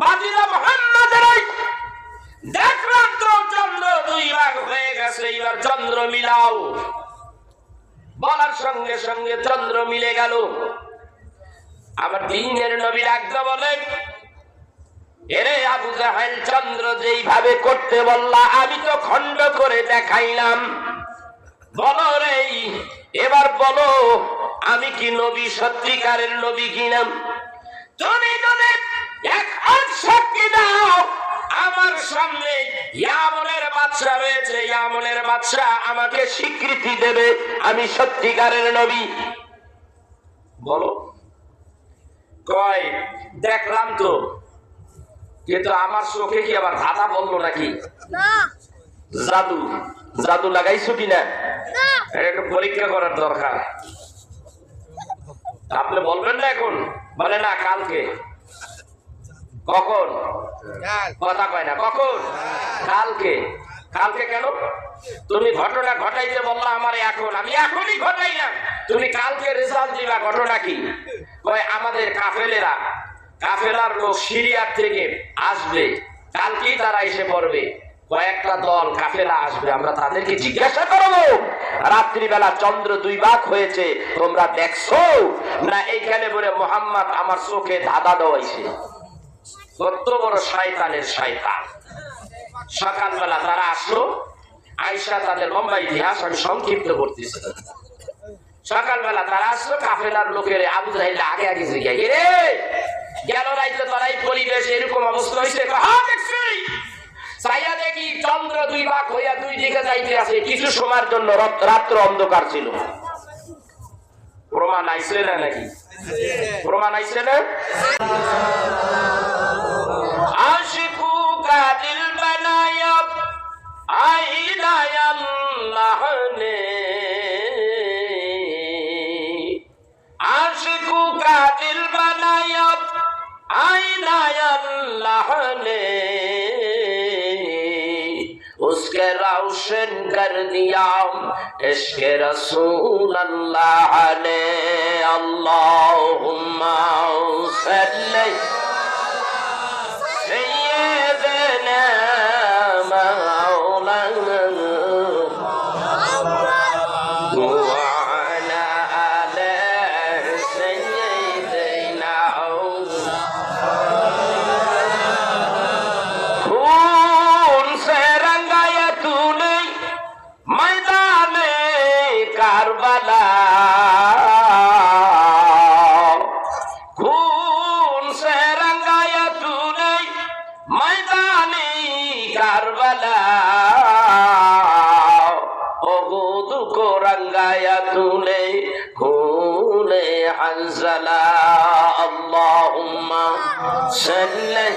বাজিরা মুহাম্মাদের দেখলাম তো চন্দ্র দুই ভাগ হয়ে গেছে, এবার চন্দ্র মিলাও। বলার সঙ্গে সঙ্গে চন্দ্র মিলে গেল। আমার দিনের নবী ডাকতে বলে, এরে আবু জাহেল, চন্দ্র যেইভাবে করতে বললা আমি তো খণ্ড করে দেখাইলাম, বলো রে এবার বলো আমি কি নবী, সত্যিকারের নবী কিনা? তুমি যদি এক সাক্ষী দাও, আমার সামনে ইয়ামনের বাদশা রয়েছে, ইয়ামনের বাদশা আমাকে স্বীকৃতি দেবে আমি সত্যিকারের নবী। বলো। কয় দেখলাম তো, কিন্তু আমার চোখে কি আবার ধাঁধা বললো নাকি? জাদু জাদু লাগাইছো কিনা একটু পরীক্ষা করার দরকার। আপনি বলবেন না এখন? বলে না কালকে। কখন? কথা কয় না। কখন? কালকে। কালকে কেন? তুমি ঘটনা ঘটাইতে বললা আমার এখন, আমি এখনই ঘটাই না, তুমি কালকে রেজাল্ট দিবা। ঘটনা কি? কয় আমাদের কাফেলার লোক সিরিয়ার থেকে আসবে, কালকেই তারা এসে পড়বে। কয়েকটা দল কাফেলা আসবে, আমরা তাদেরকে জিজ্ঞাসা করবো রাত্রিবেলা চন্দ্র দুই ভাগ হয়েছে তোমরা দেখছো না? এইখানে বলে মুহাম্মদ আমার চোখে ধাঁধা দেওয়াইছে। কত বড় শয়তানের শয়তান। সকালবেলা তারা আসলো, আয়েশা তাদের লম্বা ইতিহাস আমি সংক্ষিপ্ত করতেছি। সকালবেলা তারা আসলো, কাফেলার লোকের আবু জাহেল আগে আগে জিজ্ঞাসা, রে গেল রাইতে তারাই পরিবেশ এরকম অবস্থা হয়েছে? হ্যাঁ দেখছি, চাইয়া দেখি চন্দ্র দুই ভাগ হইয়া দুই দিকে যাইতে আছে। কিছু সময়ের জন্য রাত্র অন্ধকার ছিল। প্রমাণ আইছে না নাকি? প্রমাণ আইছে না? আশিকু কা দিল বানায়া আইনা আল্লাহ নে, आशिकू का दिल बनाया आईना अल्लाह ने, उसके रोशन कर दिया इश्क़ रसूल अल्लाह ने। अल्लाहुम्मा सल्ली सय्यदना मौलाना কারবালা, खून से रंगाया तूने मैदानी কারবালা, उहद को रंगाया तूने खूने हंज़ला। अल्लाहुम्मा सल्ली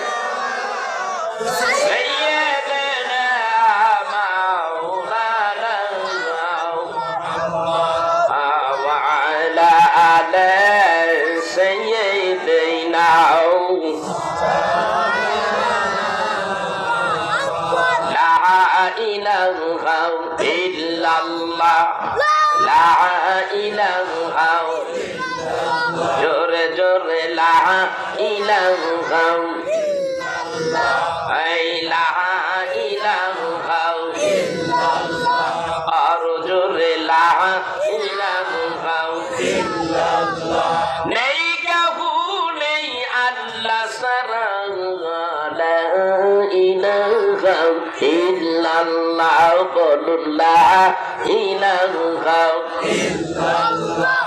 जोरे जोरे ला इलाहा इलाहा और जोरे ला इलाहा नहीं कहूँ नहीं अल्लाह सरा ला इलाहा इल्लल्लाह बोलुल्ला इलाहा इल्लल्लाह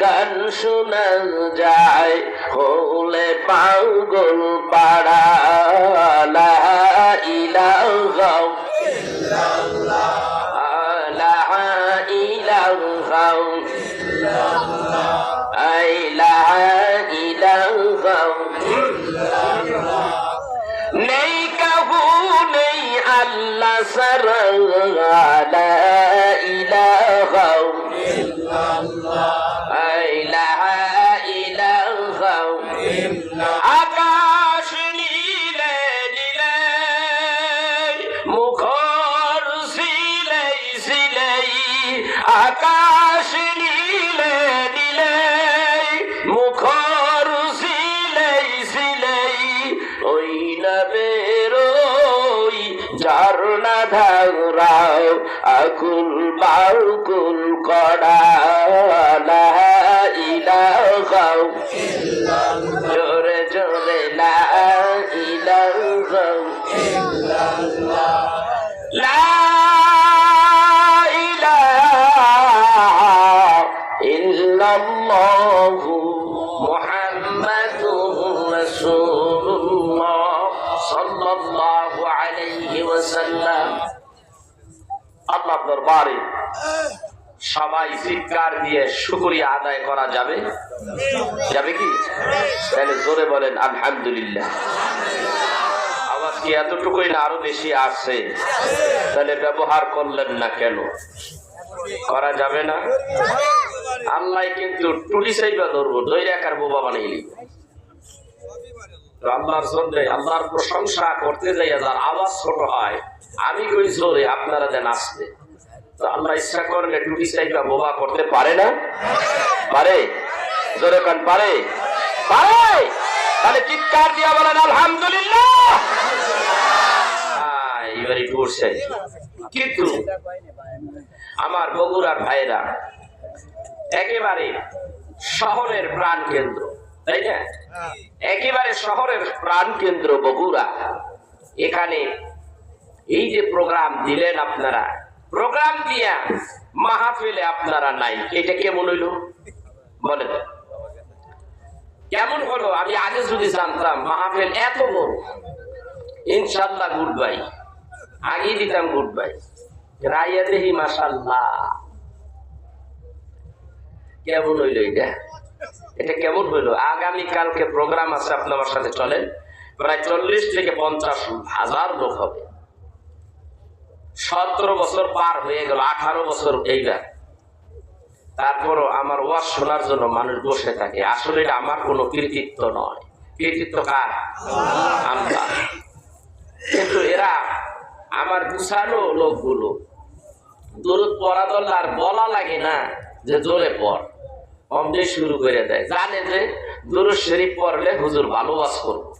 গান শোনা যায় হলে পাগল পাড়া। লা ইলাহা ইল্লাল্লাহ লা ইলাহা ইল্লাল্লাহ লা ইলাহা ইল্লাল্লাহ নেই কাহু নেই আল্লাহ সারা লা ইলাহা ইল্লাল্লাহ আকাশ নীলে নীলে মুখর সিলাই সিলাই আকাশ নীলে নীলে মুখর সিলাই সিলাই ওই নবের ওই ঝর্ণা ধারাও আকুল বাকুল কড়া লা ইলাহা ইল্লাল্লাহ জোরে জোরে লা ইলাহা ইল্লাল্লাহ লা ইলাহা ইল্লাল্লাহ মুহাম্মাদুর রাসূলুল্লাহ সাল্লাল্লাহু আলাইহি ওয়াসাল্লাম। আল্লাহ দরবারে সবাই চিৎকার দিয়ে শুকরিয়া আদায় করা যাবে? যাবে কি? তাহলে জোরে বলেন আলহামদুলিল্লাহ। আওয়াজ কি এতটুকুই না আরো বেশি আসছে? তাহলে ব্যবহার করলেন না কেন? করা যাবে না? আল্লাহ কিন্তু টুলি চাইবা ধরবো দই রাখার বোবা বানাইলি। আল্লাহর জন্য আল্লাহর প্রশংসা করতে যাইয়া যার আওয়াজ ছোট হয়, আমি কই জোরে আপনারা দেন আসতে। তো আল্লাহ ইচ্ছা করলে টুটি চাইবা বোবা করতে পারে না? পারে? জোরে কান পারে? পারে? তাহলে চিৎকার দিয়া বলেন আলহামদুলিল্লাহ। এবারে টুর চাই। কিন্তু আমার বগুড়ার ভাইরা একেবারে শহরের প্রাণ কেন্দ্র, তাই না? একেবারে শহরের প্রাণ কেন্দ্র বগুড়া। এখানে এই যে প্রোগ্রাম দিলেন আপনারা, প্রোগ্রাম দিয়া মাহফিলে আপনারা নাই, এটা কেমন হইল বলেন? কেমন হলো? আমি আগে যদি জানতাম মাহফিল এত বড়, ইনশাল্লাহ গুড বাই আগে দিতাম গুড বাই। রাইয়া দেহি মাশাল্লাহ। কেমন হইল এটা? এটা কেমন হইল? আগামী কালকে প্রোগ্রাম আছে, আপনার সাথে চলেন। প্রায় 40 থেকে 50 হাজার লোক হবে। 17 বছর পার হয়ে গেল, 18 বছর এইবার। তারপরও আমার ওয়াজ শোনার জন্য মানুষ বসে থাকে। আসলে এটা আমার কোনো কৃতিত্ব নয়, কৃতিত্ব কার? আল্লাহ। কিন্তু এরা আমার গুছানো লোকগুলো দরুদ পড়া দল আর বলা লাগে না যে জোরে পড়, অমনি শুরু করে দেয়। জানে যে দুরূদ শরীফ পড়লে হুজুর ভালো ওয়াজ করবে,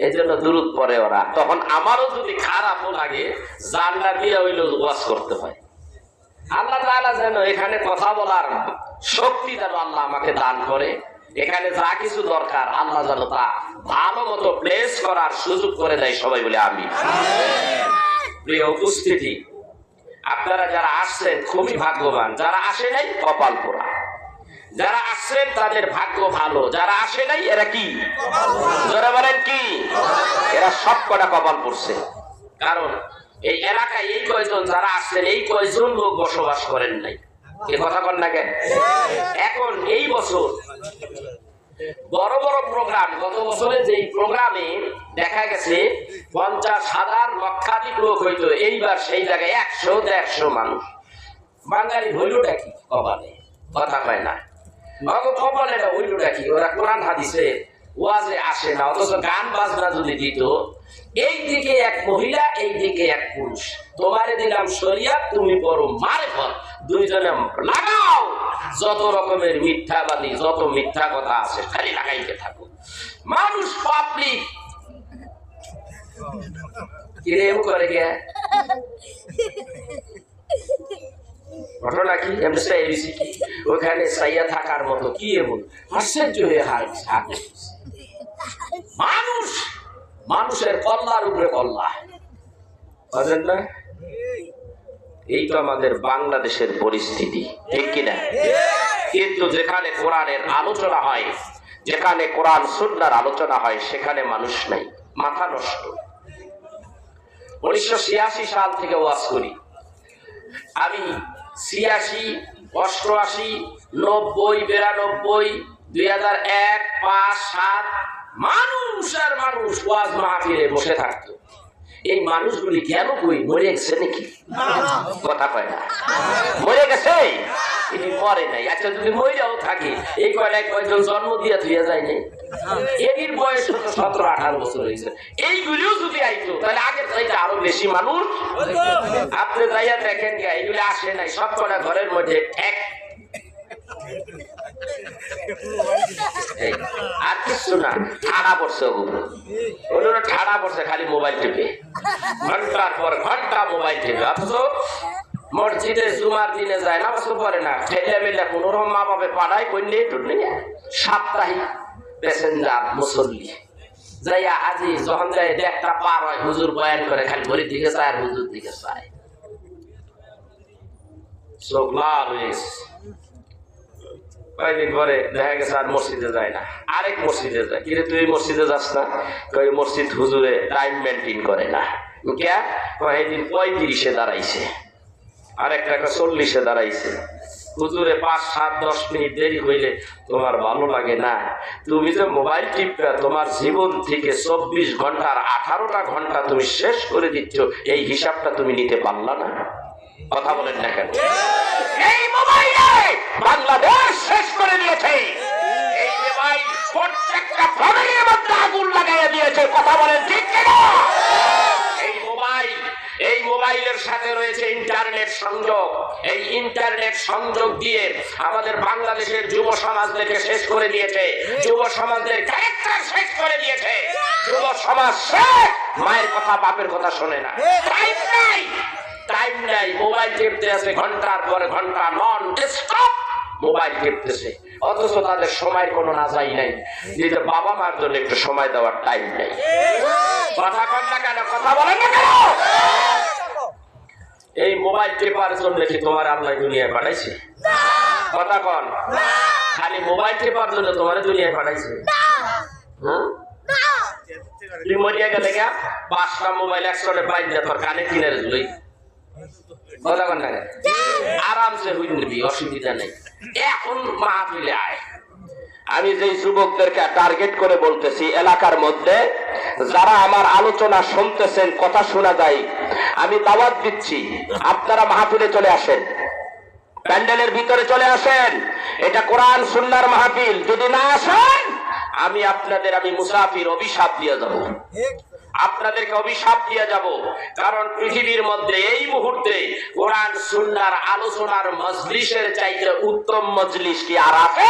এই জন্য দুরূদ পড়ে ওরা। তখন আমারও যদি খারাপও লাগে, জানলা দিয়ে হইলেও ওয়াজ করতে হয়। আল্লাহ তাআলা যেন এখানে কথা বলার শক্তি যেন আল্লাহ আমাকে দান করে। এখানে যা কিছু দরকার আল্লাহ যেন তা ভালো মতো প্লেস করার সুযোগ করে দেয়। সবাই বলে আমিন। প্রিয় উপস্থিতি, আপনারা যারা আসছেন খুবই ভাগ্যবান, যারা আসে নাই কপাল পোড়া। যারা আসছেন তাদের ভাগ্য ভালো, যারা আসে নাই এরা কি? যারা বলেন কি? এরা সব কটা কপাল পড়ছে। কারণ এই এলাকায় এই কয়জন যারা আসছেন, এই কয়জন লোক বসবাস করেন নাই। এ কথা বল না কেন? এখন এই বছর বড় বড় প্রোগ্রাম, গত বছরে যেই প্রোগ্রামে দেখা গেছে 50,000 লক্ষাধিক লোক হইতো, এইবার সেই জায়গায় 100-150 মানুষ। বাঙালি হইলটা কি? কপালে কথা কয় না। কপালে হইলটা কি? ওরা কোরআন হাদিসে ওয়াজে আসে না, অথচ গান বাজনা যদি দিত, এই দিকে এক মহিলা, এই দিকে এক পুরুষ, তোমারে দিলাম শরিয়াত, তুমি পড়ো মারেফত, দুইজনে লাগাও যত রকমের মিথ্যাবাদী, যত মিথ্যা কথা আছে খালি লাগাইতে থাকো। মানুষ পাবলিক কিরেম করে গে ঘটনা কি? ওখানে সাইয়া থাকার মতো কি এমন আশ্চর্য হয়ে মানুষ, মানুষের কল্লার উপরে কল্লা, বুঝলেন না? এই তো আমাদের বাংলাদেশের পরিস্থিতি, ঠিক কিনা? কিন্তু যেখানে কোরআনের আলোচনা হয়, যেখানে কোরআন সুন্নাহর আলোচনা হয়, সেখানে মানুষ নাই, মাথা নষ্ট। 1986 সাল থেকে ওয়াজ করি আমি। 86, 88, 90, 92, 2001, 5, 7 মানুষ আর মানুষ মানুষ ওয়াজ মাহফিলে বসে থাকতো, এই মানুষগুলি গেল কই? মরে গেছে নাকি? কথা কয় না, মরে গেছে? মরে নাই। আচ্ছা যদি মরেও থাকে, এই কয়জন জন্ম দিয়ে ধুয়ে যায় নাই? এর বয়স 17-18 বছর হয়েছে। এইগুলিও যদি আইতো তাহলে আগের চাইতে আরো বেশি মানুষ। আপনি যাইয়া দেখেন এইগুলি আসে নাই, সব কটা ঘরের মধ্যে এক আর কিছু না, ঠাড়া পড়ছে, ওগুলো ঠাড়া পড়ছে, খালি মোবাইল টিপে, ঘন্টার পর ঘন্টা মোবাইল টিপে। অথচ মসজিদে জুমার দিনে যায় না, বছর পরে না, ঠেলে মেলে কোনোরকম মা বাপে পাড়ায় করলে টুটলে সাপ্তাহিক প্যাসেঞ্জার মুসল্লি যাইয়া আজি যখন যায় একটা পার হয়, হুজুর বয়ান করে, খালি ঘড়ির দিকে চায় আর হুজুর দিকে চায়, চোখ লাল হয়েছে। কয়েকদিন পরে দেখা গেছে আর মসজিদে যায় না, আরেক মসজিদে যায়। কিন্তু তুই মসজিদে যাস না? কই মসজিদ হুজুরে টাইম মেনটেন করে না। কয়েকদিন 35-এ দাঁড়াইছে, আরেকটা 40-এ দাঁড়াইছে। হুজুরে 5-7-10 মিনিট দেরি হইলে তোমার ভালো লাগে না? তুমি যে মোবাইল টিপটা তোমার জীবন থেকে 24 ঘন্টার 18টা ঘন্টা তুমি শেষ করে দিচ্ছ, এই হিসাবটা তুমি নিতে পারলা না? কথা বলেন না কেন? এই মোবাইলে বাংলাদেশ শেষ করে দিয়েছে, এই মোবাইল প্রত্যেকটা ফ্যামিলির মধ্যে আগুন লাগাইয়া দিয়েছে। কথা বলেন ঠিক কিনা? এই মোবাইলের সাথে রয়েছে ইন্টারনেট সংযোগ। এই ইন্টারনেট সংযোগ দিয়ে আমাদের বাংলাদেশের যুব সমাজদেরকে শেষ করে দিয়েছে, যুব সমাজদের ক্যারেক্টার শেষ করে দিয়েছে। যুব সমাজ শেষ, মায়ের কথা বাপের কথা শোনে না, টাইম নাই, মোবাইল টিপতে আছে ঘন্টার পরে ঘন্টা, নন স্টপ মোবাইল টিপতেছে। অথচ তাদের সময়ের কোনো নাজাই নাই, যেটা বাবা মার জন্য একটু সময় দেওয়ার টাইম নাই। কথা কন না কেন? কথা বলেন না কেন? এই মোবাইল টেপার জন্য কি তোমার আল্লাহ দুনিয়ায় পাঠাইছে? কথা কন। খালি মোবাইল টেপার জন্য তোমার দুনিয়ায় পাঠাইছে? তুই মরিয়া গেলে গা 5টা মোবাইল একসাথে বাইরে তোর কানে কিনে দিলই, কথা কন না, আরামসে হইন নিবি, অসুবিধা নেই। এখন মাহফিলে আয়, আমি যে যুবকদেরকে টার্গেট করে বলতেছি, এলাকার মধ্যে যারা আমার আলোচনা শুনতেছেন, কথা শোনা যায়, আমি দাওয়াত দিচ্ছি, আপনারা মাহফিলে চলে আসেন, প্যান্ডেলের ভিতরে চলে আসেন। এটা কোরআন সুন্নাহর মাহফিল। যদি না আসেন, আমি মুসাফির, অভিশাপ দিয়ে যাব, আপনাদেরকে অভিশাপ দিয়ে যাব। কারণ পৃথিবীর মধ্যে এই মুহূর্তে কোরআন সুন্নাহর আলোচনার মজলিসের চাইতে উত্তম মজলিস কি আর আছে?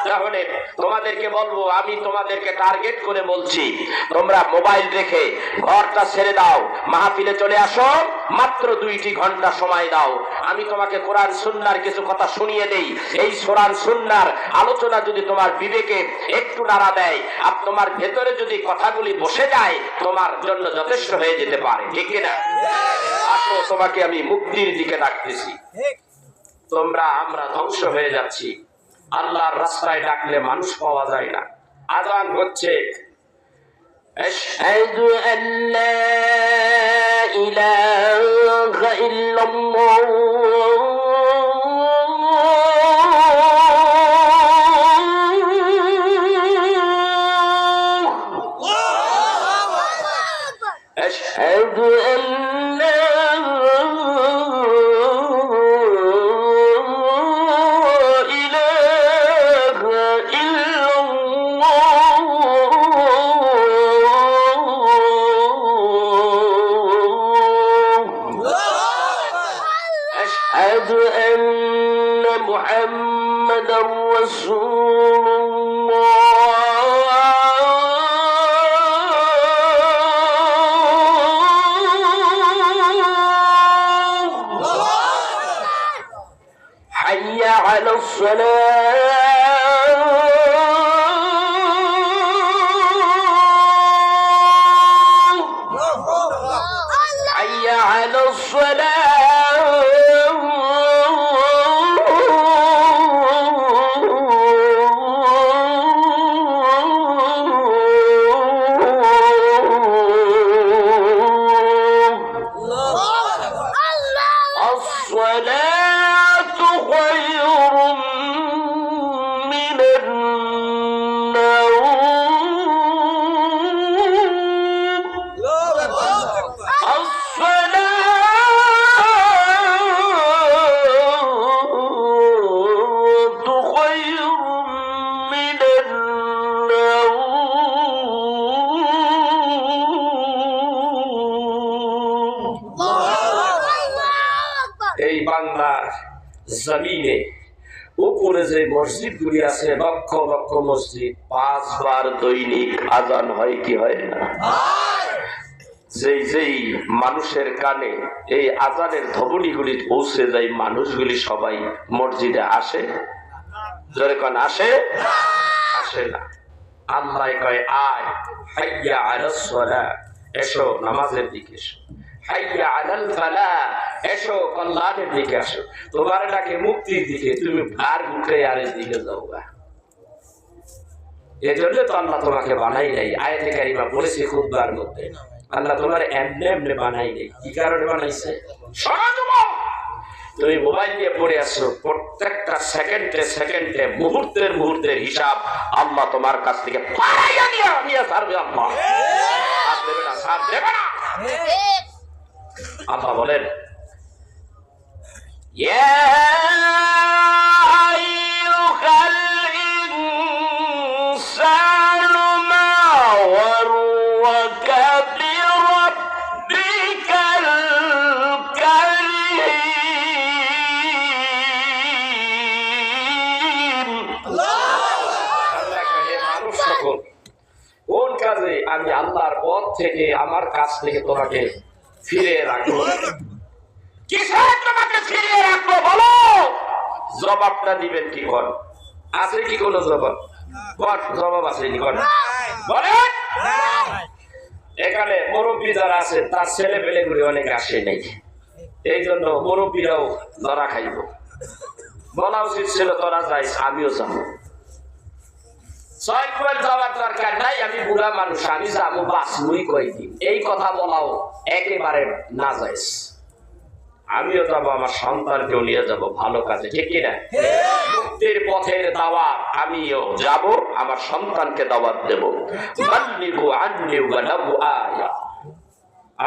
তাহলে তোমাদেরকে বলবো, আমি তোমাদেরকে টার্গেট করে বলছি, তোমরা মোবাইল রেখে ঘরটা ছেড়ে দাও, মাহফিলে চলে আসো, মাত্র 2টি ঘন্টা সময় দাও। আমি তোমাকে কোরআন সুন্নাহর কিছু কথা শুনিয়ে দেই। এই কোরআন সুন্নাহর আলোচনা যদি তোমার বিবেকে একটু নাড়া দেয়, আর তোমার ভেতরে যদি কথাগুলি বসে যায়, তোমার জন্য যথেষ্ট হয়ে যেতে পারে, ঠিক কিনা? আসো, তোমাকে আমি মুক্তির দিকে ডাকতেছি। আমরা ধ্বংস হয়ে যাচ্ছি, আল্লাহর রাস্তায় ডাকলে মানুষ পাওয়া যায় না। আযান হচ্ছে, আশহাদু আল্লা ইলাহা ইল্লাল্লাহ, আশহাদু আল্লা على الصلاة حي على الصلاة জমিনে উপরে যে মসজিদগুলি আছে, লক্ষ লক্ষ মসজিদ, 5 বার দৈনিক আজান হয় কি হয় না? যেই মানুষের কানে এই আজানের ধ্বনিগুলি পৌঁছে যায়, মানুষগুলি সবাই মসজিদে আসে? জোরে কোন আসে? আসে না। আল্লাহ কয় আয় হাইয়া আলাস সালাহ, এসো নামাজের দিকে এসো। হাইয়া আলাল ফালাহ, এসো কল্যাণের দিকে আসো। তোমার ডাকে মুক্তির দিকে, তুমি আর মুখে আরের দিকে যাও গা। এজন্য তো আল্লাহ তোমাকে বানাই নাই। আয়াতে কারিমা বলেছে খুতবার মধ্যে, আল্লাহ তোমার এমনি এমনি বানাই নাই। কি কারণে বানাইছে? তুমি মোবাইল নিয়ে পড়ে আসছো, প্রত্যেকটা সেকেন্ডে সেকেন্ডে, মুহূর্তের মুহূর্তের হিসাব আল্লাহ তোমার কাছ থেকে নিয়ে ছাড়বে। আল্লাহ ছাড় দেবে না, ছাড় দেবে না। আল্লাহ বলেন কোন কাজে আমি আল্লাহর পথ থেকে, আমার কাছ থেকে তোমাকে ফিরে রাখবো? কিসের তোমাকে ফিরিয়ে রাখবো বলো? জবাবটা দিবেন কি? কর আছে কি কোনো জবাব? কর জবাব আসেনি, কর বলেন। এখানে মুরব্বী যারা আছে তার ছেলে পেলে গুলি অনেক আসে নাই, এই জন্য মুরব্বীরাও ধরা খাইব। বলা উচিত ছিল তোরা যাইস, আমিও যাবো। 6 পয়েন্ট যাওয়ার দরকার নাই, আমি বুড়া মানুষ, আমি যাবো বাঁচবই কয়দিন, এই কথা বলাও একেবারে না যাইস। আমিও যাবো, আমার সন্তানকেও নিয়ে যাবো ভালো কাজে, ঠিক কিনা? মুক্তির পথের দাওয়াত আমিও যাব, আমার সন্তানকে দাওয়াত দেব।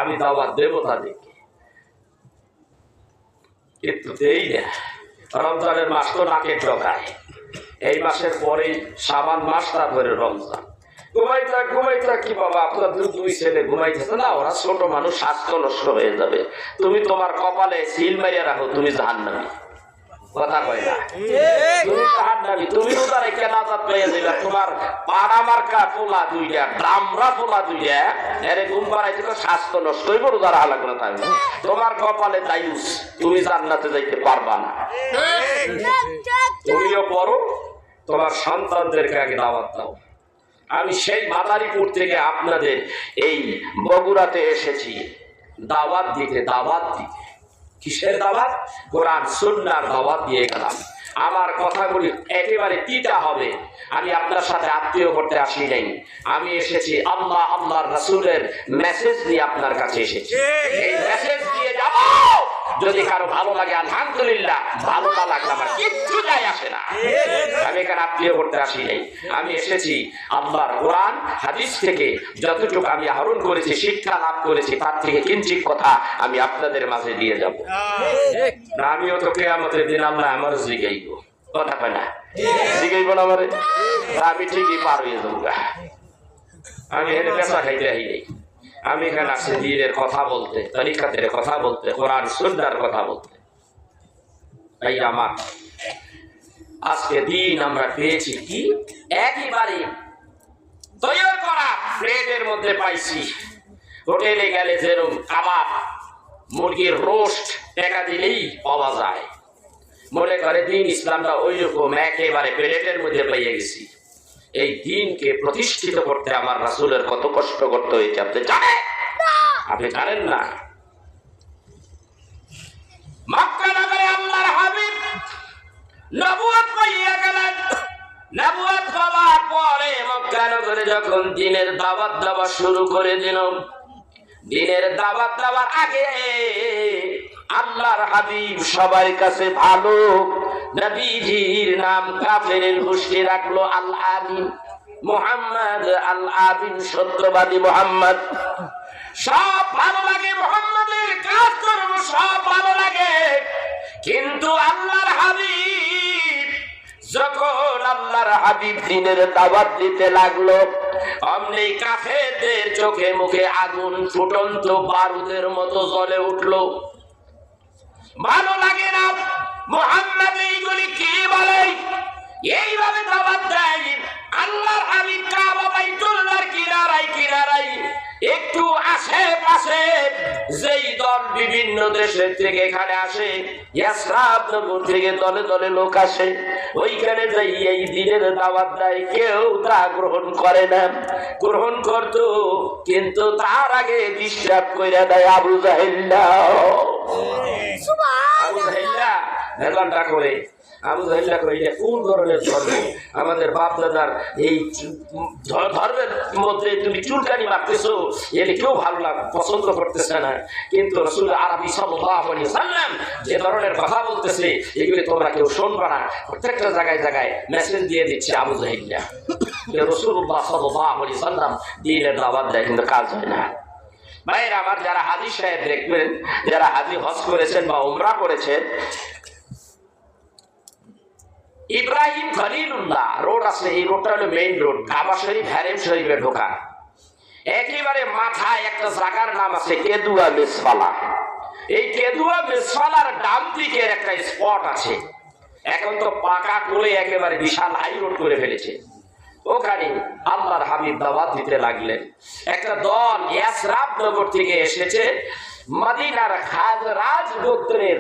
আমি দাওয়াত দেব তাদেরকে, কিন্তু দেই না। রমজানের মাস তো নাকে ঢোকায়, এই মাসের পরেই শাবান মাসটা ধরে রমজান। ঘুমাইতে কি বাবা, আপনার 2 ছেলে ঘুমাইতেছে না, ওরা ছোট মানুষ, স্বাস্থ্য নষ্ট হয়ে যাবে। তুমি তোমার কপালে সিল মারিয়া রাখো, তুমি জাহান্নামী। কথা কয় না? তুমি জাহান্নামী, তুমি রোজা রেখে নাজাত পেয়ে যাবে। তোমার পাড়া মার্কা পোলা 2টা, ডামরা পোলা 2টা, এর ঘুম পাড়াইতে তো স্বাস্থ্য নষ্ট হইব, রোজা রাখা লাগবে না। তাই তোমার কপালে দায়ুস, তুমি জান্নাতে যাইতে পারবা না। তুমিও পড়ো, তোমার সন্তানদেরকে আগে দাওয়াত দাও। আমি সেই মাদারীপুর থেকে আপনাদের এই বগুড়াতে এসেছি দাওয়াত দিতে। কিসের দাওয়াত? কোরআন সুন্নাহর দাওয়াত দিয়ে গেলাম। আমার কথাগুলি একেবারে তিতা হবে। আমি আপনার সাথে আত্মীয় করতে আসি নাই, আমি এসেছি আল্লাহর রাসূলের মেসেজ দিয়ে আপনার কাছে এসেছি। এই মেসেজ দিয়ে যাব। যদি কারো ভালো লাগে আলহামদুলিল্লাহ, ভালো না লাগলে আমার কিচ্ছু যায় আসে না। আমি এখানে আত্মীয় করতে আসি নাই, আমি এসেছি আল্লাহর কোরআন হাদিস থেকে যতটুকু আমি আহরণ করেছি, শিক্ষা লাভ করেছি, তার থেকে কিঞ্চিত কথা আমি আপনাদের মাঝে দিয়ে যাব। আমিও তো কিয়ামতের দিন আল্লাহ আমার জিগাইব, কথা কয় না? জিগাইব না আমারে, আমি ঠিকই পার হয়ে যাবো। আমি এনে পেশা খাইতে আহি নাই, আমি এখানে আসি দ্বীনের কথা বলতে, তরিকাতের কথা বলতে, কোরআন সুন্নাহর কথা বলতে। তাই আমার আজকে দিন আমরা পেয়েছি কি একেবারে তৈরি করা প্লেটের মধ্যে পাইছি। হোটেলে গেলে যেরকম কাবাব, মুরগির রোস্ট টাকা দিলেই পাওয়া যায়, মনে করে দিন ইসলামটা ওই রকম একেবারে প্লেটের মধ্যে পাইয়ে গেছি। এই দিনকে প্রতিষ্ঠিত করতে আমার রাসূলের কত কষ্ট করতে হয়েছে আপনি জানেন? আপনি জানেন না? মক্কা নগরে আল্লাহর হাবিব নবুয়ত পাইয়া গেলেন। নবুয়ত পাওয়ার পরে মক্কা নগরে যখন দ্বীনের দাওয়াত দেওয়া শুরু করে দিল, দ্বীনের দাওয়াত দেওয়ার আগে আল্লাহর হাবিব সবার কাছে ভালো নবীজির নাম কাফেরের গোষ্ঠী রাখলো আল আমিন মুহাম্মদ, আল আমিন সত্যবাদী মুহাম্মদ। সব ভালো লাগে, মুহাম্মাদের কাজ করব সব ভালো লাগে, কিন্তু আল্লাহর হাবিব যখন আল্লাহর হাবিব দ্বীনের দাওয়াত দিতে লাগলো, অমনি কাফেরদের চোখে মুখে আগুন ফুটন্ত বারুদের মতো জ্বলে উঠলো। ভালো লাগে না, মুহাম্মদ এইগুলি কি বলে? এইভাবে দাওয়াত দেয়। আল্লাহর হাবিব কাবা বাইতুল্লাহর কিনারায় কিনারায় একটু আশেপাশে যেই দল বিভিন্ন দেশের থেকে এখানে আসে, ইয়াসরাব নগর থেকে দলে দলে লোক আসে, ওইখানে যাই এই দিনের দাওয়াত দেয়। কেউ তা গ্রহণ করে না। গ্রহণ করতো কিন্তু তার আগে ডিস্টার্ব কইরা দেয় আবু জাহেল্লা। আবু জাহেল্লা ঘন্টা করে আবু জাহেল্লা কইলে কোন ধরনের ধর্ম? আমাদের বাপ দাদার এই ধর্মের মধ্যে তুমি চুলকানি মারতেছো, এলে কেউ ভালো পছন্দ করতেছে না। কিন্তু রাসূল আরবি সাল্লাল্লাহু আলাইহি সাল্লাম যে ধরনের কথা বলতেছে, এগুলি তোমরা কেউ শুনবে না। প্রত্যেকটা জায়গায় জায়গায় মেসেজ দিয়ে দিচ্ছে আবু জাহেল্লা। রাসূলুল্লাহ সাল্লাল্লাহু আলাইহি সাল্লাম দ্বীনের দাওয়াত দেয়, কিন্তু কাজ হয় না। ভাইরা আমার, যারা হাজী সাহেব দেখবেন, যারা হাজী হজ করেছেন বা উমরা করেছেন, ইব্রাহিম খলিলুল্লাহ রোড আছে, এই রোডটা হলো মেইন রোড, কাবা শরীফ হারেম শরীফে ঢোকা। একেবারে মাথায় একটা জায়গার নাম আছে কেদুয়া মিসফালা। এই কেদুয়া মিসফালার ডান দিকের একটা স্পট আছে, এখন তো পাকা করে একেবারে বিশাল হাই রোড করে ফেলেছে। ওখানে আল্লাহর হাবিব দাওয়াত দিতে লাগলেন। একটা দল ইয়াসরাব নগর থেকে এসেছে, মদিনার খাজরাজ গোত্রের